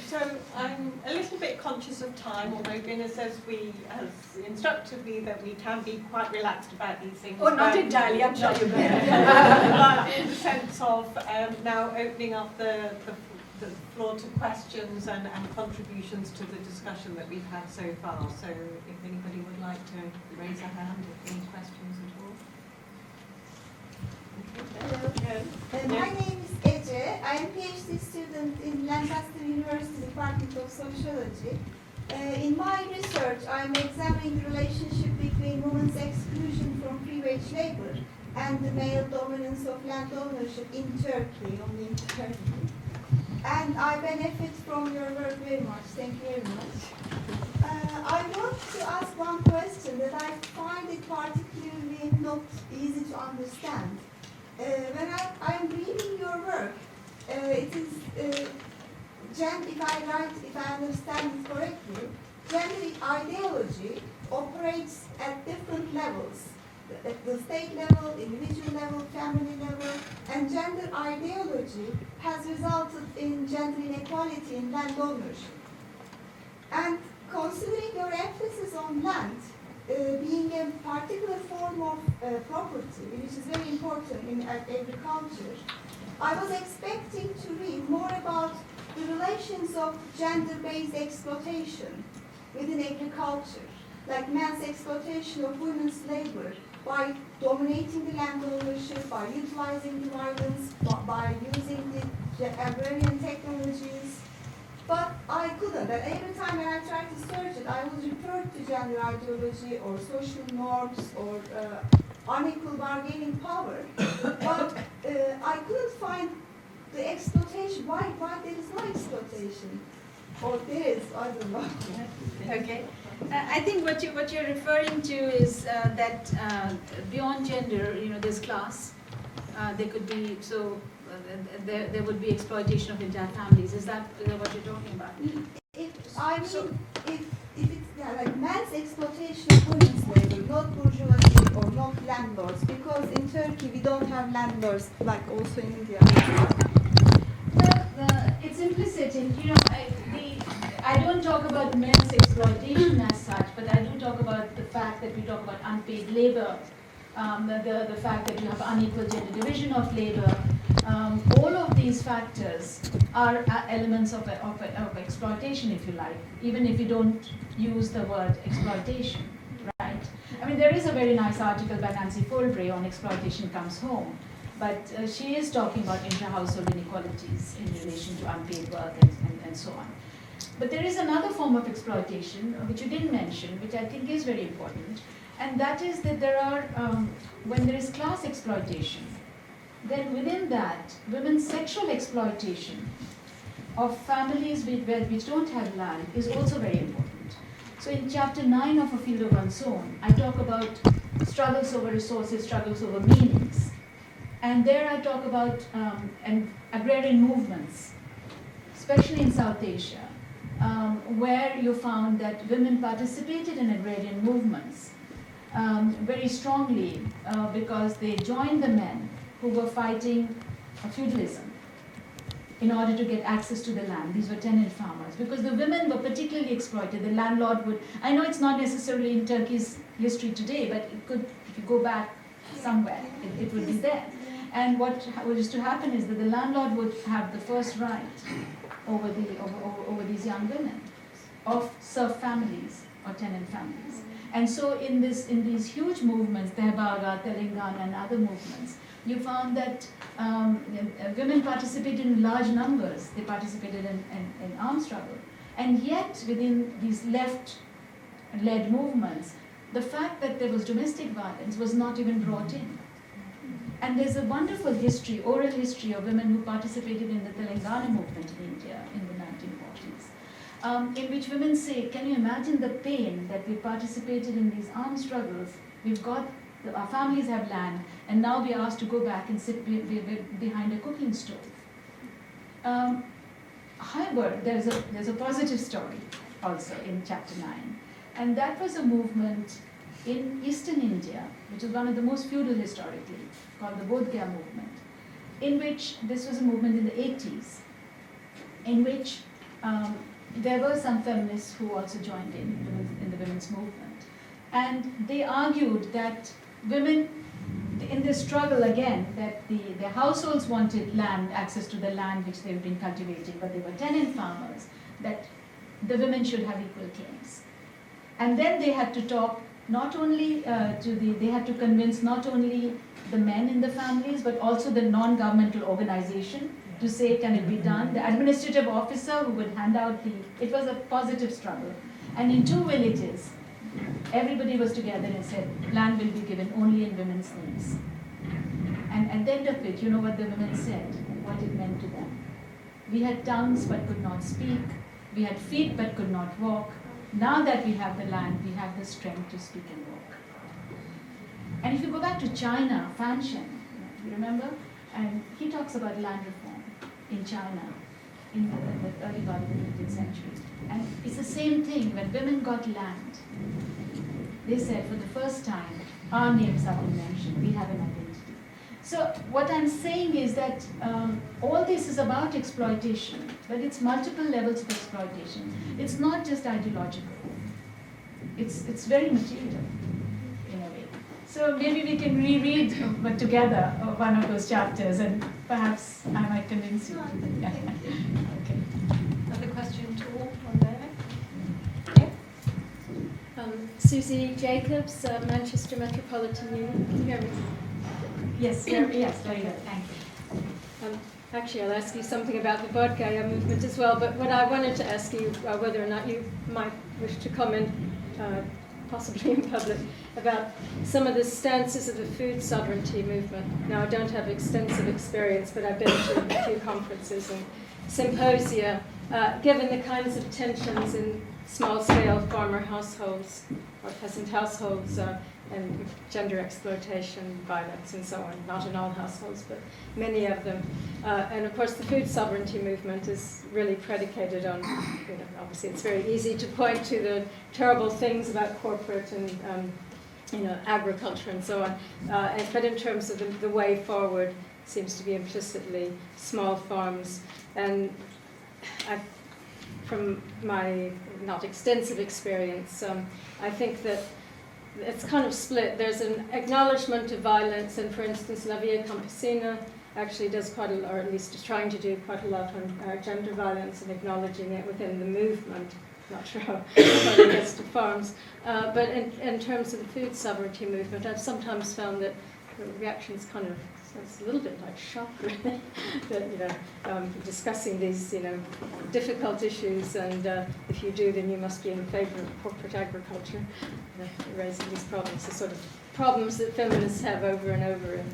B: So I'm a little bit conscious of time, although Bina says has instructed me that we can be quite relaxed about these things.
C: Oh, not entirely, I'm sure you can.
B: But in the sense of now opening up the floor to questions and contributions to the discussion that we've had so far. So if anybody would like to raise a hand if any questions at all.
F: Hello. My name is Ece. I am a PhD student in Lancaster University Department of Sociology. In my research, I am examining the relationship between women's exclusion from free wage labor and the male dominance of land ownership in Turkey, only in Turkey. And I benefit from your work very much. Thank you very much. I want to ask one question that I find it particularly not easy to understand. When I'm reading your work, it is, if I understand it correctly, gender ideology operates at different levels. At the state level, individual level, family level, and gender ideology has resulted in gender inequality in land ownership. And considering your emphasis on land being a particular form of property, which is very important in agriculture, I was expecting to read more about the relations of gender-based exploitation within agriculture, like man's exploitation of women's labor by dominating the land ownership, by utilizing the violence, by using the agrarian technologies. But I couldn't, and every time when I tried to search it, I was referred to gender ideology or social norms or unequal bargaining power. But I couldn't find the exploitation. Why there is no exploitation? Or there is, I don't know.
C: Okay. I think what you're referring to is that beyond gender, there's class. There could be there would be exploitation of entire families. Is that what you're talking about?
F: If it's like man's exploitation of women's labor, not bourgeoisie or not landlords, because in Turkey we don't have landlords like also in India.
C: Well, it's implicit in I don't talk about men's exploitation as such, but I do talk about the fact that we talk about unpaid labor, the fact that you have unequal gender division of labor. All of these factors are elements of exploitation, if you like, even if you don't use the word exploitation, right? I mean, there is a very nice article by Nancy Folbray on exploitation comes home, but she is talking about inter-household inequalities in relation to unpaid work and so on. But there is another form of exploitation, which you didn't mention, which I think is very important, and that is that there are, when there is class exploitation, then within that, women's sexual exploitation of families which don't have land is also very important. So in chapter 9 of A Field of One's Own, I talk about struggles over resources, struggles over meanings. And there I talk about agrarian movements, especially in South Asia, where you found that women participated in agrarian movements very strongly because they joined the men who were fighting feudalism in order to get access to the land. These were tenant farmers, because the women were particularly exploited. The landlord would, I know it's not necessarily in Turkey's history today, but it could, if you go back somewhere, it would be there. And what used to happen is that the landlord would have the first right over these young women of serf families or tenant families. And so in these huge movements, Tehbaga, Telangana, and other movements, you found that women participated in large numbers. They participated in armed struggle. And yet, within these left-led movements, the fact that there was domestic violence was not even brought in. And there's a wonderful history, oral history of women who participated in the Telangana movement in India in the 1940s, in which women say, can you imagine the pain that we participated in these armed struggles? We've got, our families have land, and now we are asked to go back and sit behind a cooking stove. However, there's a positive story also in chapter 9, and that was a movement in eastern India, which is one of the most feudal historically, called the Bodh Gaya movement, in which this was a movement in the 80s, in which there were some feminists who also joined in the women's movement. And they argued that women, in this struggle again, that their households wanted land, access to the land which they've been cultivating, but they were tenant farmers, that the women should have equal claims. And then they had to talk not only they had to convince not only the men in the families, but also the non-governmental organization to say, can it be done? The administrative officer who would hand out it was a positive struggle. And in 2 villages, everybody was together and said, land will be given only in women's names. And at the end of it, you know what the women said, what it meant to them. We had tongues but could not speak. We had feet but could not walk. Now that we have the land, we have the strength to speak and walk. And if you go back to China, Fan Shen, you remember? And he talks about land reform in China in the early part of the 19th century. And it's the same thing. When women got land, they said for the first time, our names have been mentioned. We have an identity. So what I'm saying is that all this is about exploitation, but it's multiple levels of exploitation. It's not just ideological. It's very material in a way. So maybe we can reread together one of those chapters, and perhaps I might convince you. Yeah. Okay.
B: Another question to all on there?
G: Susie Jacobs, Manchester Metropolitan Union. Can you hear me?
C: Yes, yes, very good, thank you.
G: Actually, I'll ask you something about the Bodgaya movement as well, but what I wanted to ask you, whether or not you might wish to comment, possibly in public, about some of the stances of the food sovereignty movement. Now, I don't have extensive experience, but I've been to a few conferences and symposia, given the kinds of tensions in small-scale farmer households or peasant households and gender exploitation, violence, and so on. Not in all households, but many of them. And of course, the food sovereignty movement is really predicated on, obviously it's very easy to point to the terrible things about corporate and agriculture and so on. But in terms of the way forward, seems to be implicitly small farms. And from my not extensive experience, I think that it's kind of split. There's an acknowledgement of violence, and for instance, La Via Campesina actually does quite a lot, or at least is trying to do quite a lot on gender violence and acknowledging it within the movement. Not sure how it gets to farms. But in terms of the food sovereignty movement, I've sometimes found that the reaction's kind of, it's a little bit like shock, really, that, discussing these, difficult issues, and if you do, then you must be in favour of corporate agriculture, raising these problems, the sort of problems that feminists have over and over in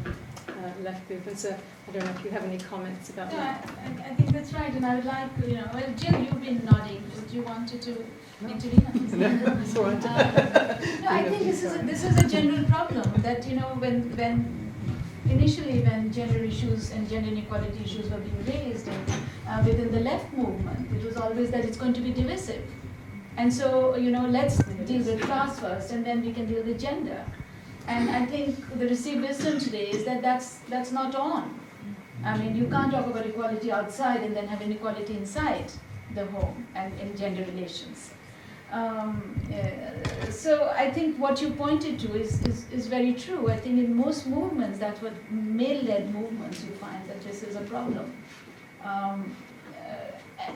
G: left movement. So I don't know if you have any comments about that.
C: I think that's right, and I would like, well, Jill, you've been nodding. Would you want to intervene?
H: No, it's all right.
C: No, I think this is a general problem that, initially when gender issues and gender inequality issues were being raised within the left movement, it was always that it's going to be divisive. And so, let's deal with class first, and then we can deal with gender. And I think the received wisdom today is that that's not on. I mean, you can't talk about equality outside and then have inequality inside the home and in gender relations. So I think what you pointed to is very true. I think in most movements, that's what male-led movements, you find that this is a problem.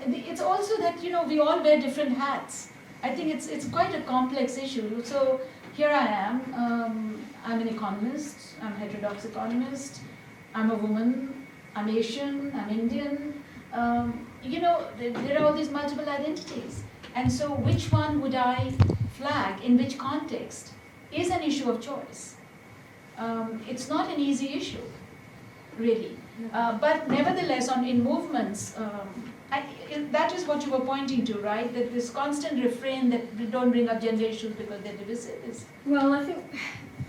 C: It's also that, we all wear different hats. I think it's quite a complex issue. So here I am, I'm an economist, I'm a heterodox economist, I'm a woman, I'm Asian, I'm Indian. There are all these multiple identities. And so which one would I flag in which context is an issue of choice. It's not an easy issue, really. But nevertheless, in movements, that is what you were pointing to, right? That this constant refrain that we don't bring up gender issues because they're divisive.
G: Well, I think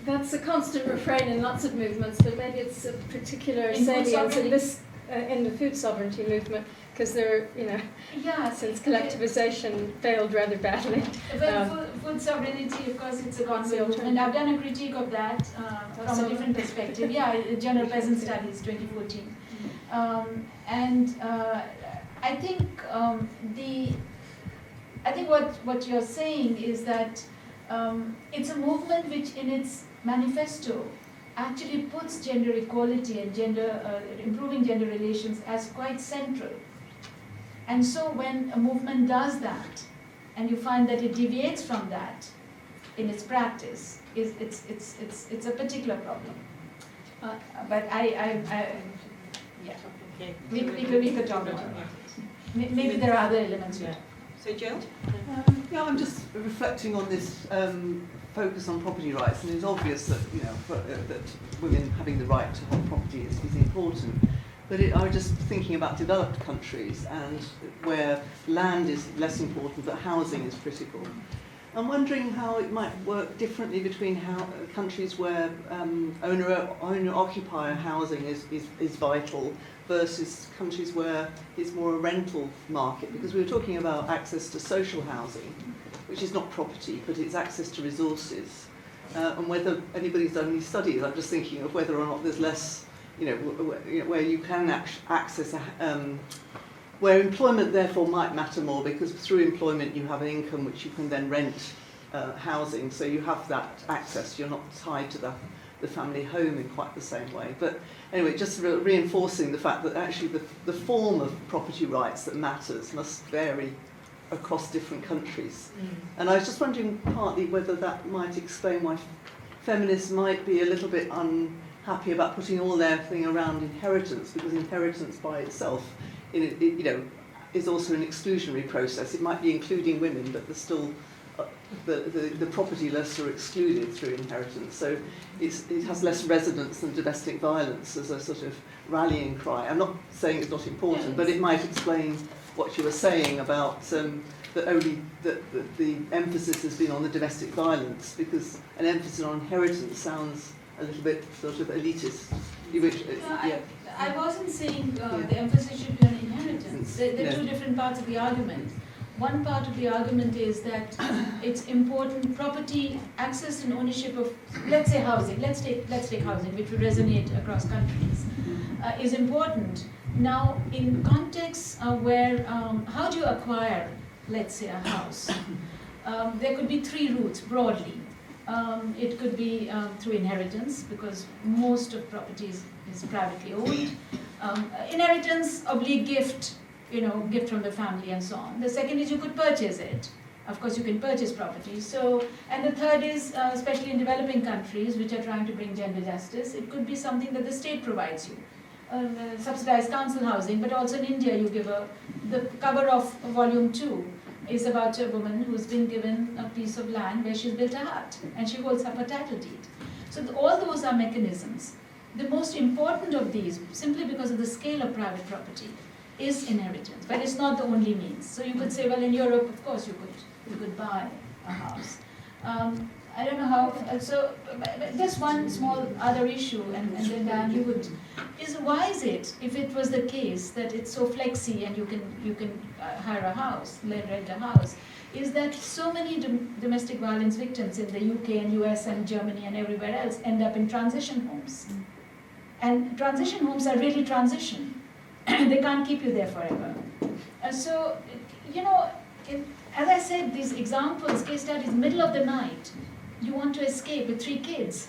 G: that's a constant refrain in lots of movements, but maybe it's a particular salience in the food sovereignty movement, because they're, since collectivization failed rather badly.
C: Well, food sovereignty, of course, it's a concept, and I've done a critique of that from a different perspective. Yeah, General Peasant Studies, 2014. I think what you're saying is that it's a movement which, in its manifesto, actually puts gender equality and improving gender relations as quite central. And so when a movement does that, and you find that it deviates from that in its practice, it's a particular problem. But we could talk about it. Maybe there are other elements.
H: Yeah.
B: So Jill?
H: Yeah, I'm just reflecting on this focus on property rights, and it's obvious that that women having the right to hold property is important. But I was just thinking about developed countries and where land is less important, but housing is critical. I'm wondering how it might work differently between countries where owner-occupier housing is vital versus countries where it's more a rental market, because we were talking about access to social housing, which is not property, but it's access to resources. And whether anybody's done any studies, I'm just thinking of whether or not there's less where you can access where employment therefore might matter more, because through employment you have an income which you can then rent housing, so you have that access. You're not tied to the family home in quite the same way. But anyway, just reinforcing the fact that actually the form of property rights that matters must vary across different countries. And I was just wondering partly whether that might explain why feminists might be a little bit unhappy about putting all their thing around inheritance, because inheritance by itself, is also an exclusionary process. It might be including women, but there's still the propertyless are excluded through inheritance. So it has less resonance than domestic violence as a sort of rallying cry. I'm not saying it's not important, but it might explain what you were saying about that the emphasis has been on the domestic violence, because an emphasis on inheritance sounds a little bit sort of elitist.
C: I wasn't saying the emphasis should be on inheritance. There are two different parts of the argument. One part of the argument is that it's important property, access and ownership of, let's say housing, let's take housing, which would resonate across countries, is important. Now, in contexts where, how do you acquire, let's say, a house? There could be three routes broadly. It could be through inheritance, because most of property is privately owned. Inheritance, oblique gift, gift from the family and so on. The second is you could purchase it. Of course, you can purchase property. So, and the third is, especially in developing countries which are trying to bring gender justice, it could be something that the state provides you. Subsidized council housing, but also in India you give the cover of volume 2 is about a woman who's been given a piece of land where she's built a hut and she holds up a title deed. So all those are mechanisms. The most important of these, simply because of the scale of private property, is inheritance, but it's not the only means. So you could say, well, in Europe, of course, you could buy a house. I don't know how. So just one small other issue, and then Dan, you would, is why is it, if it was the case that it's so flexi and you can hire a house, rent a house, is that so many domestic violence victims in the UK and US and Germany and everywhere else end up in transition homes, and transition homes are really transition. They can't keep you there forever. So, as I said, these examples, case studies, middle of the night, you want to escape with 3 kids.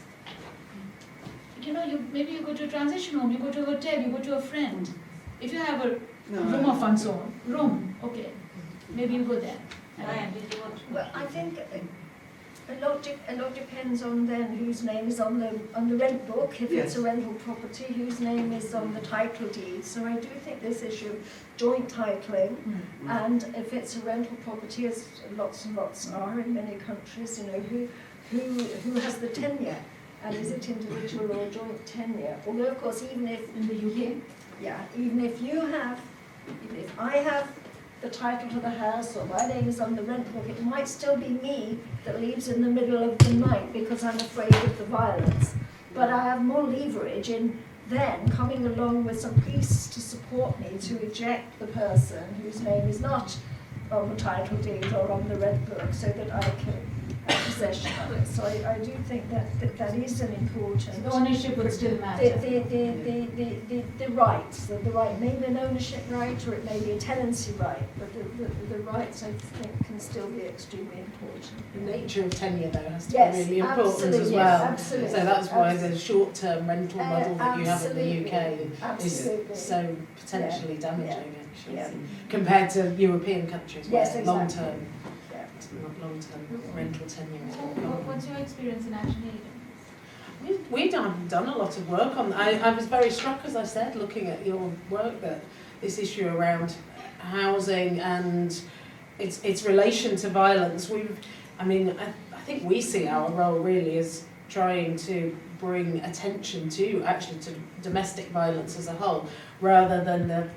C: Maybe you go to a transition home, you go to a hotel, you go to a friend. If you have a room of one's own, okay, maybe you go there.
D: Well, I think a lot depends on then whose name is on the rent book, if it's a rental property, whose name is on the title deed. So I do think this issue, joint titling, and if it's a rental property, as lots and lots are in many countries, who has the tenure, and is it individual or joint tenure? Although of course, even if
C: in the UK,
D: if I have the title to the house, or my name is on the rent book, it might still be me that leaves in the middle of the night because I'm afraid of the violence. But I have more leverage in then coming along with some police to support me to eject the person whose name is not on the title deed or on the rent book, so that I can have possession of it. So I do think that is an important...
C: The ownership would still matter.
D: The rights, the right, maybe an ownership right, or it may be a tenancy right, but the rights, I think, can still be extremely important.
E: The nature of tenure, though, has to be really important
D: absolutely,
E: as well.
D: Absolutely.
E: So that's why the short-term rental model that you have in the UK is so potentially damaging, actually, compared to European countries where long-term rental tenure is more common.
C: What's your experience in Action Aid?
E: We've done a lot of work on that. I was very struck, as I said, looking at your work, that this issue around housing and its relation to violence. I think we see our role really as trying to bring attention to domestic violence as a whole, rather than the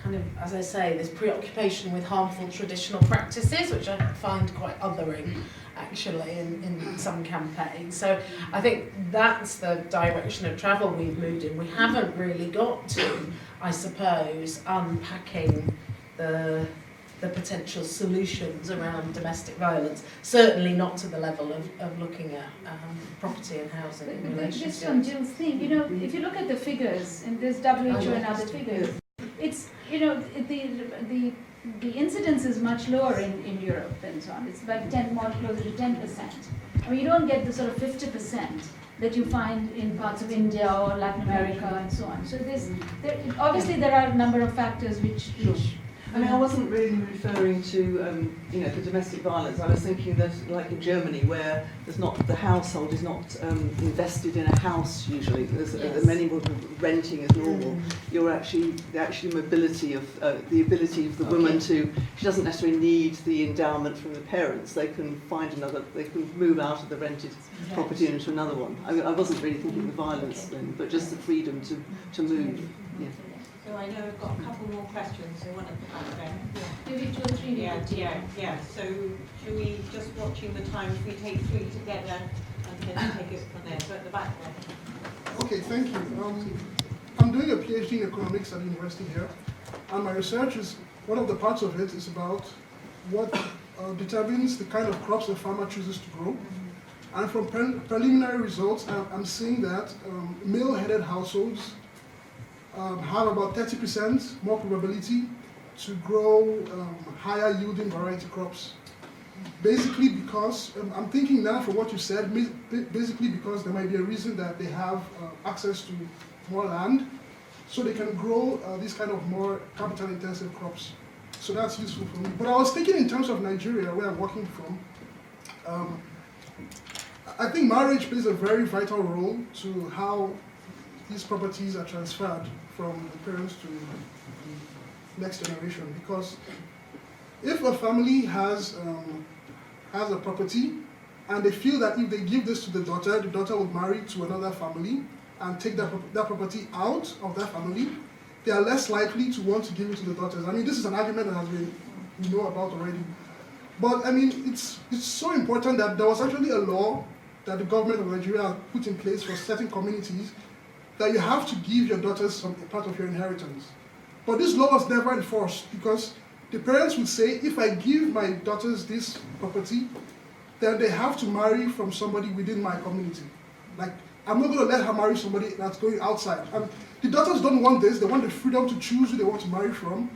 E: kind of, as I say, this preoccupation with harmful traditional practices, which I find quite othering, actually, in some campaigns. So I think that's the direction of travel we've moved in. We haven't really got to, I suppose, unpacking the the potential solutions around domestic violence. Certainly not to the level of looking at property and housing in relationships.
C: Just on Jill's thing, you know, if you look at the figures, and there's WHO and other figures, it's, you know, the incidence is much lower in Europe and so on. It's about 10, more closer to 10%. I mean, you don't get the sort of 50% that you find in parts of India or Latin America and so on. So obviously there are a number of factors which
H: I mean, I wasn't really referring to, you know, the domestic violence. I was thinking that, like in Germany, where there's not, the household is not invested in a house usually. There's many more renting is normal. You're actually, the actual mobility of, the ability of the woman to, she doesn't necessarily need the endowment from the parents. They can find another, they can move out of the rented property into another one. I wasn't really thinking the violence then, but just the freedom to move. Yeah.
B: So I know we've got a couple more questions, so one at the back there.
C: maybe 2 or 3 minutes.
B: Yeah. So should we, just watching the time, if we take 3 together and then take it from there? So at the back there.
I: Okay, thank you. I'm doing a PhD in economics at the university here, and my research is, one of the parts of it is about what determines the kind of crops a farmer chooses to grow. And from preliminary results, I'm seeing that male-headed households have about 30% more probability to grow higher yielding variety crops. Basically because, I'm thinking now from what you said, basically because there might be a reason that they have access to more land, so they can grow these kind of more capital intensive crops. So that's useful for me. But I was thinking in terms of Nigeria, where I'm working from, I think marriage plays a very vital role to how these properties are transferred from the parents to the next generation. Because if a family has a property and they feel that if they give this to the daughter will marry to another family and take that property out of that family, they are less likely to want to give it to the daughters. I mean, this is an argument that has been we know about already. But I mean, it's so important that there was actually a law that the government of Nigeria put in place for certain communities that you have to give your daughters some part of your inheritance. But this law was never enforced because the parents would say, if I give my daughters this property, then they have to marry from somebody within my community. Like, I'm not going to let her marry somebody that's going outside. And the daughters don't want this. They want the freedom to choose who they want to marry from.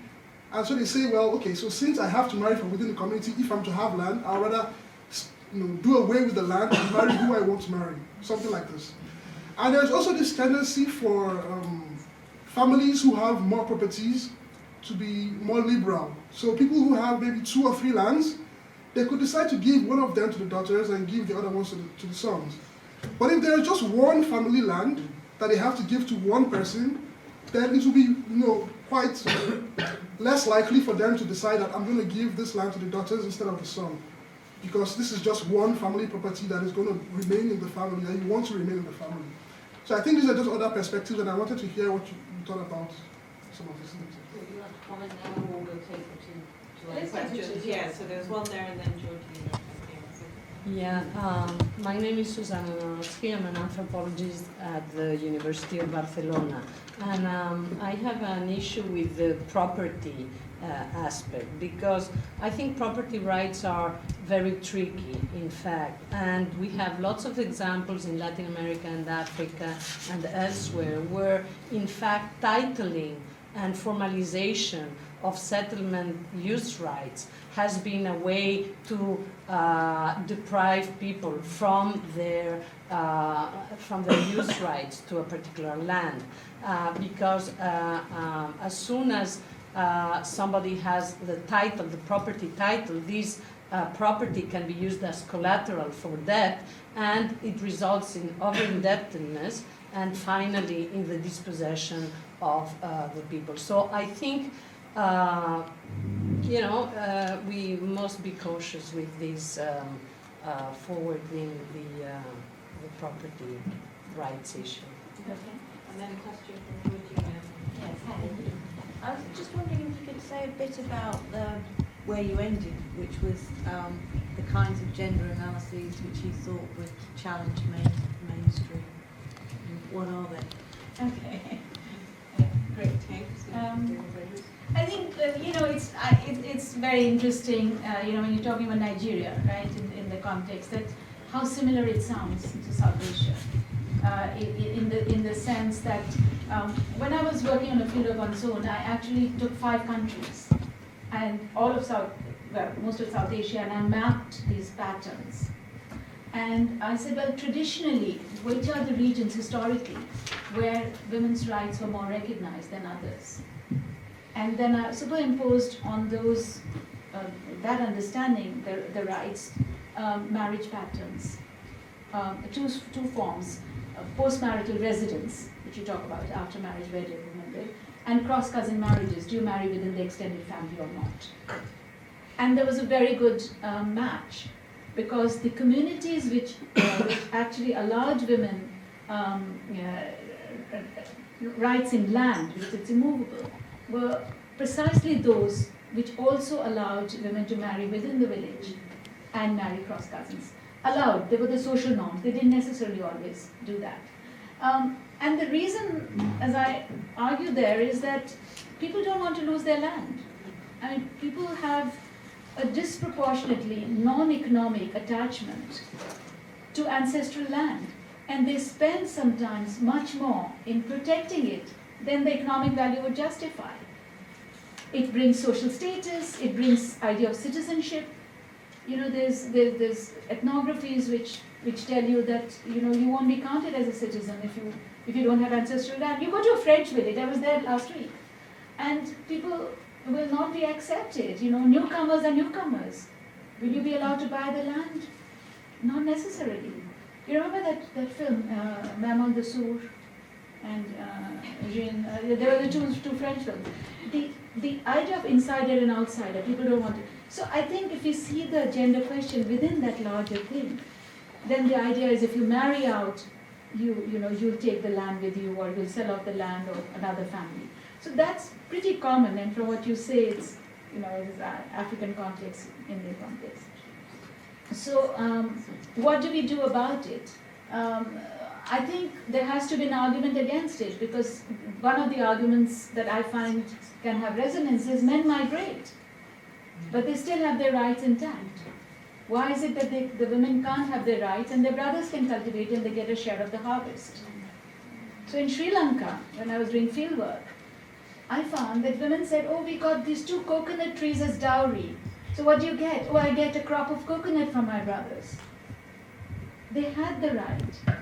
I: And so they say, well, okay, so since I have to marry from within the community, if I'm to have land, I'd rather do away with the land and marry who I want to marry. Something like this. And there's also this tendency for families who have more properties to be more liberal. So people who have maybe 2 or 3 lands, they could decide to give one of them to the daughters and give the other ones to the sons. But if there is just one family land that they have to give to one person, then it will be quite less likely for them to decide that I'm going to give this land to the daughters instead of the son. Because this is just one family property that is going to remain in the family, that you want to remain in the family. So I think these are just other perspectives, and I wanted to hear what you thought about some of these things.
B: Do you want to comment now, or we'll take the 2 questions? Yeah, so there's one there, and then Georgina.
J: Yeah, my name is Susana Nowotski. I'm an anthropologist at the University of Barcelona. And I have an issue with the property aspect, because I think property rights are very tricky, in fact. And we have lots of examples in Latin America and Africa and elsewhere where, in fact, titling and formalization of settlement use rights has been a way to deprive people from their use rights to a particular land, because as soon as somebody has the title, the property title, this property can be used as collateral for debt, and it results in over-indebtedness and finally in the dispossession of the people. So I think we must be cautious with this forwarding the property rights issue.
B: Okay. And then a question from Georgina.
K: Yes. I was just wondering if you could say a bit about where you ended, which was the kinds of gender analyses which you thought would challenge mainstream. What are they?
B: Okay. Great. Thanks.
C: I think it's very interesting, when you're talking about Nigeria, right, in the context, that how similar it sounds to South Asia. In the sense that when I was working on a field of monsoon, I actually took 5 countries and most of South Asia, and I mapped these patterns. And I said, well, traditionally, which are the regions historically where women's rights were more recognized than others? And then I superimposed on those, that understanding, the rights, marriage patterns, two forms. Post-marital residence, which you talk about, after marriage, where did women live, and cross-cousin marriages, do you marry within the extended family or not? And there was a very good match, because the communities which actually allowed women rights in land, because it's immovable, were precisely those which also allowed women to marry within the village and marry cross-cousins. Allowed, they were the social norms, they didn't necessarily always do that. And the reason, as I argue there, is that people don't want to lose their land. I mean, people have a disproportionately non-economic attachment to ancestral land, and they spend sometimes much more in protecting it than the economic value would justify. It brings social status, it brings idea of citizenship. There's ethnographies which tell you that you won't be counted as a citizen if you don't have ancestral land. You go to a French village, I was there last week, and people will not be accepted. Newcomers are newcomers. Will you be allowed to buy the land? Not necessarily. You remember that film, Maman de Sour and Jean, there were the two French films. The idea of insider and outsider, people don't want it. So I think if you see the gender question within that larger thing, then the idea is if you marry out, you'll take the land with you, or you'll sell off the land of another family. So that's pretty common, and from what you say, it's it's African context, Indian context. So what do we do about it? I think there has to be an argument against it, because one of the arguments that I find can have resonance is men migrate, but they still have their rights intact. Why is it that the women can't have their rights and their brothers can cultivate and they get a share of the harvest? So in Sri Lanka, when I was doing field work, I found that women said, oh, we got these 2 coconut trees as dowry. So what do you get? Oh, I get a crop of coconut from my brothers. They had the right.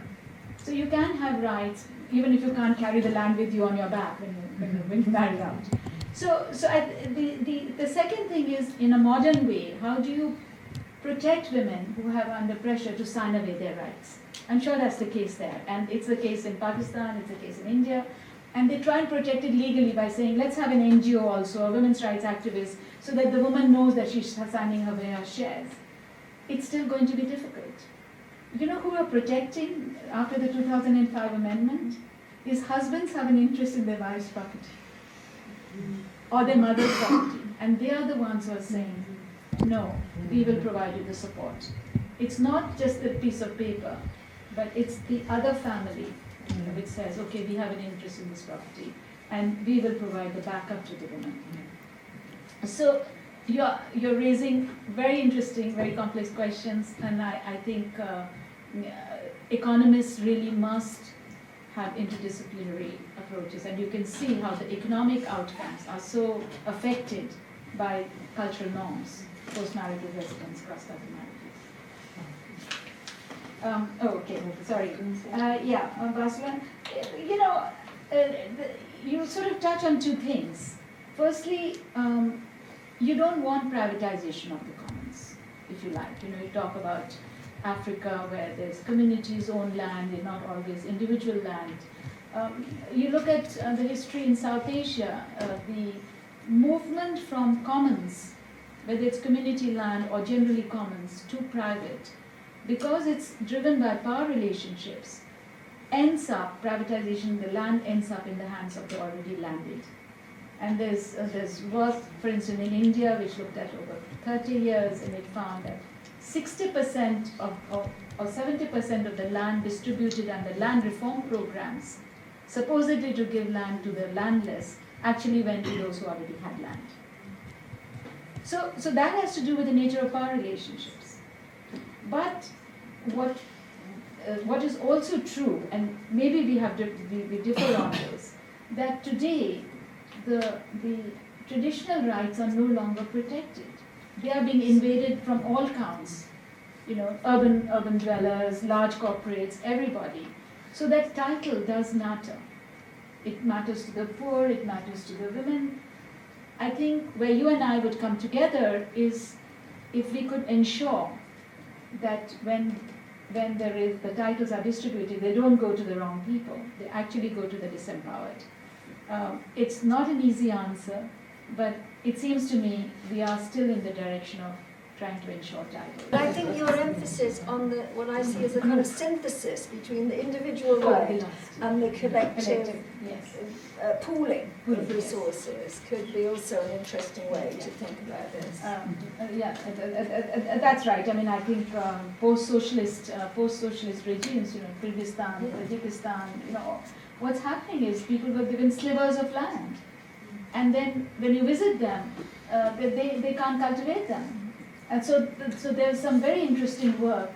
C: So you can have rights, even if you can't carry the land with you on your back when you marry out. So the second thing is, in a modern way, how do you protect women who have under pressure to sign away their rights? I'm sure that's the case there. And it's the case in Pakistan, it's the case in India. And they try and protect it legally by saying, let's have an NGO also, a women's rights activist, so that the woman knows that she's signing away her shares. It's still going to be difficult. You know who are protecting after the 2005 amendment? Is husbands have an interest in their wife's property or their mother's property. And they are the ones who are saying, no, we will provide you the support. It's not just a piece of paper, but it's the other family which says, okay, we have an interest in this property, and we will provide the backup to the woman. So you're raising very interesting, very complex questions, and I think economists really must have interdisciplinary approaches, and you can see how the economic outcomes are so affected by cultural norms, post-marital residence, cross-cousin marriages. Basulan, you sort of touch on 2 things. Firstly, you don't want privatization of the commons, if you like. You talk about Africa, where there's communities own land, they're not always individual land. You look at the history in South Asia, the movement from commons, whether it's community land or generally commons, to private, because it's driven by power relationships, ends up, privatization, the land ends up in the hands of the already landed. And there's work, for instance, in India, which looked at over 30 years, and it found that 60% or 70% of the land distributed under land reform programs, supposedly to give land to the landless, actually went to those who already had land. So that has to do with the nature of power relationships. But what is also true, and maybe we differ on this, that today the traditional rights are no longer protected. They are being invaded from all counts. Urban dwellers, large corporates, everybody. So that title does matter. It matters to the poor, it matters to the women. I think where you and I would come together is if we could ensure that when the titles are distributed, they don't go to the wrong people. They actually go to the disempowered. It's not an easy answer, but it seems to me we are still in the direction of trying to ensure titles.
D: But I think your emphasis on what I see as a kind of synthesis between the individual right and the collective
C: yes.
D: pooling of resources could be also an interesting way to think about this.
C: That's right. I mean, I think post-socialist regimes, Kyrgyzstan, Tajikistan, what's happening is people were given slivers of land, and then when you visit them, they can't cultivate them. And so there's some very interesting work,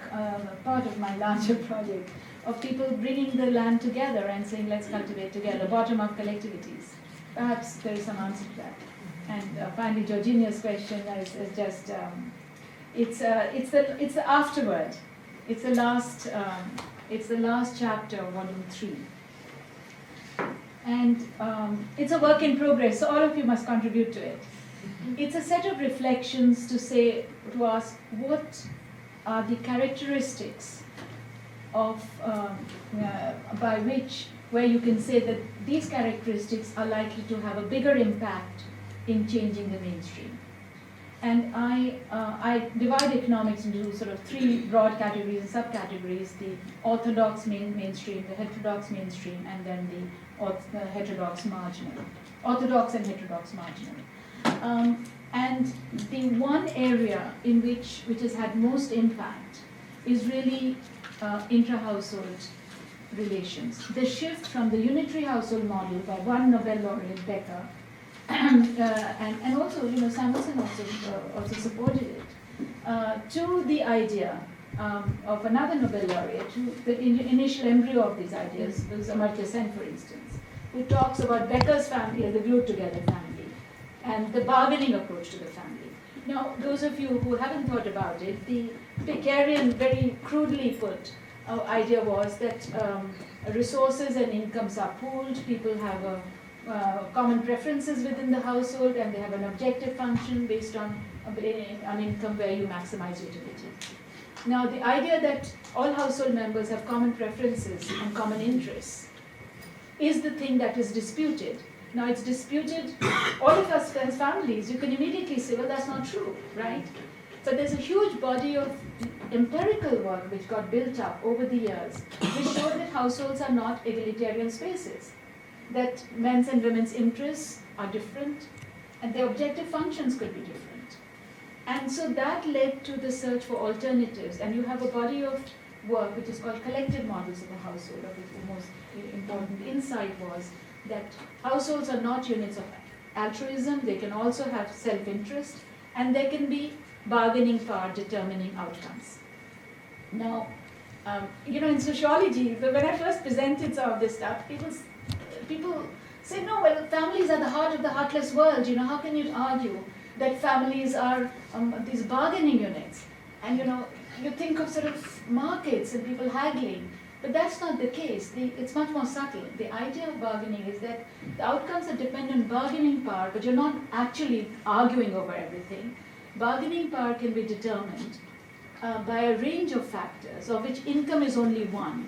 C: part of my larger project, of people bringing the land together and saying, let's cultivate together, bottom-up collectivities. Perhaps there is some answer to that. And finally, Georginia's question is just, it's the afterword. It's the last chapter of volume 3. And it's a work in progress, so all of you must contribute to it. It's a set of reflections to ask what are the characteristics of where you can say that these characteristics are likely to have a bigger impact in changing the mainstream. And I divide economics into sort of 3 broad categories and subcategories: the orthodox mainstream, the heterodox mainstream, and then the heterodox marginal. Orthodox and heterodox marginal. And the one area in which has had most impact is really intra-household relations. The shift from the unitary household model by one Nobel laureate, Becker, and also, Samuelson also supported it, to the idea of another Nobel laureate, the initial embryo of these ideas was Amartya Sen, for instance, who talks about Becker's family as the glued together family, and the bargaining approach to the family. Now, those of you who haven't thought about it, the Beckerian, very crudely put, idea was that resources and incomes are pooled, people have common preferences within the household, and they have an objective function based on income where you maximize utility. Now, the idea that all household members have common preferences and common interests is the thing that is disputed. Now, it's disputed, all of us as families, you can immediately say, well, that's not true, right? But there's a huge body of empirical work which got built up over the years, which showed that households are not egalitarian spaces, that men's and women's interests are different, and their objective functions could be different. And so that led to the search for alternatives, and you have a body of work which is called collective models of the household, of which the most important insight was that households are not units of altruism, they can also have self-interest, and there can be bargaining power determining outcomes. Now, in sociology, when I first presented some of this stuff, people say, no, well, families are the heart of the heartless world. How can you argue that families are these bargaining units? And, you think of sort of markets and people haggling. But that's not the case. It's much more subtle. The idea of bargaining is that the outcomes are dependent on bargaining power, but you're not actually arguing over everything. Bargaining power can be determined by a range of factors, of which income is only one.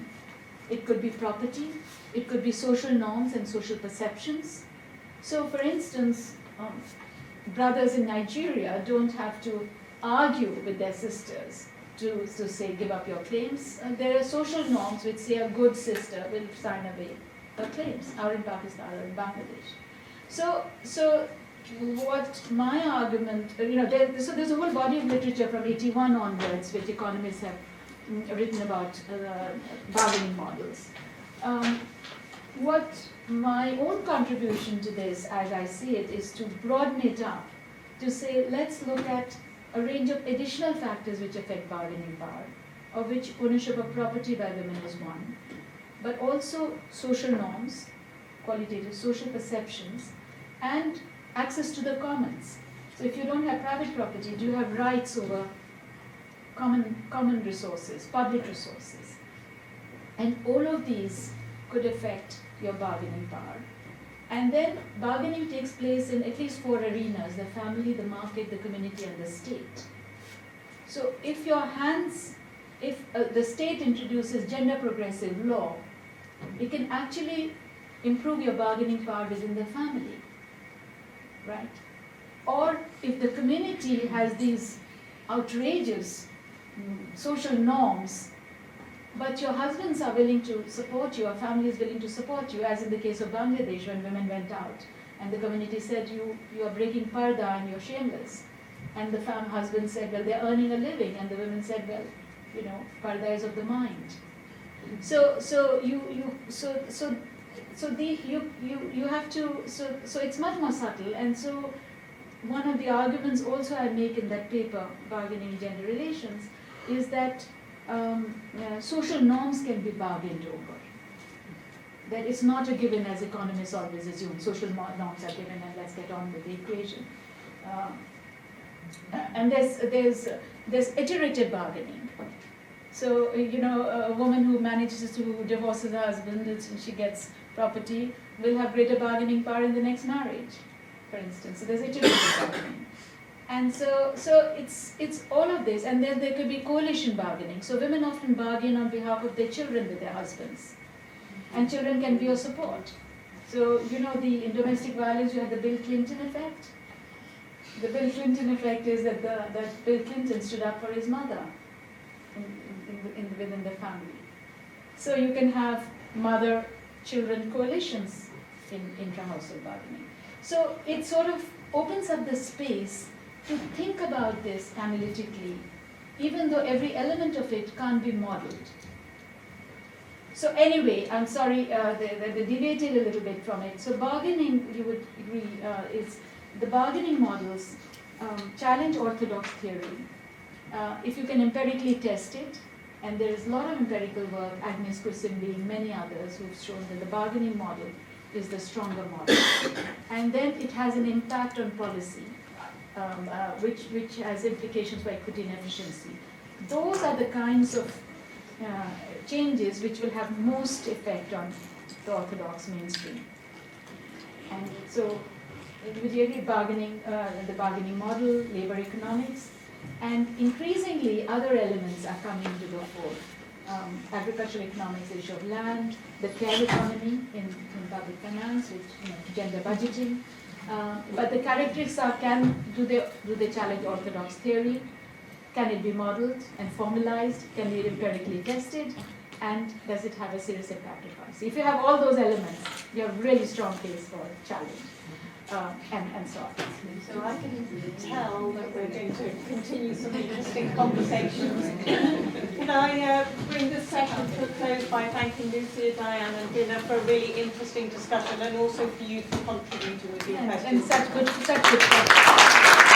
C: It could be property, it could be social norms and social perceptions. So, for instance, brothers in Nigeria don't have to argue with their sisters to say, give up your claims. There are social norms which say a good sister will sign away her claims, or in Pakistan or in Bangladesh. So what my argument, so there's a whole body of literature from 81 onwards which economists have written about bargaining models. What my own contribution to this, as I see it, is to broaden it up to say, let's look at a range of additional factors which affect bargaining power, of which ownership of property by women is one, but also social norms, qualitative social perceptions, and access to the commons. So if you don't have private property, do you have rights over common resources, public resources? And all of these could affect your bargaining power. And then bargaining takes place in at least 4 arenas: the family, the market, the community, and the state. So if the state introduces gender progressive law, it can actually improve your bargaining power within the family, right? Or if the community has these outrageous social norms, but your husbands are willing to support you, or family is willing to support you, as in the case of Bangladesh when women went out and the community said, you are breaking parda and you're shameless. And the husband said, well, they're earning a living, and the women said, well, parda is of the mind. So it's much more subtle. And so one of the arguments also I make in that paper, Bargaining Gender Relations, is that social norms can be bargained over. That it's not a given, as economists always assume. Social norms are given and let's get on with the equation. And there's iterative bargaining. So, a woman who manages to divorce her husband and she gets property will have greater bargaining power in the next marriage, for instance. So there's iterative bargaining. And so it's all of this. And then there could be coalition bargaining. So women often bargain on behalf of their children with their husbands. And children can be your support. So, in domestic violence, you have the Bill Clinton effect. The Bill Clinton effect is that Bill Clinton stood up for his mother within the family. So you can have mother-children coalitions in intra-household bargaining. So it sort of opens up the space to think about this analytically, even though every element of it can't be modeled. So anyway, I'm sorry, they deviated a little bit from it. So bargaining, you would agree, is the bargaining models challenge orthodox theory. If you can empirically test it, and there is a lot of empirical work, Agnes Kusim being many others, who've shown that the bargaining model is the stronger model. And then it has an impact on policy, which has implications for equity and efficiency. Those are the kinds of changes which will have most effect on the orthodox mainstream. And so, would you agree, bargaining, the bargaining model, labor economics, and increasingly other elements are coming to the fore. Agricultural economics, the issue of land, the care economy in public finance, with gender budgeting. But the characteristics are, do they challenge orthodox theory? Can it be modeled and formalized? Can it be empirically tested? And does it have a serious impact on policy? If you have all those elements, you have a really strong case for challenge. And so on.
K: So I can tell that we're going to continue some interesting conversations. Can I bring this session to a close by thanking Lucia, Diane and Bina for a really interesting discussion, and also for you for contributing with your questions.
C: And such good questions.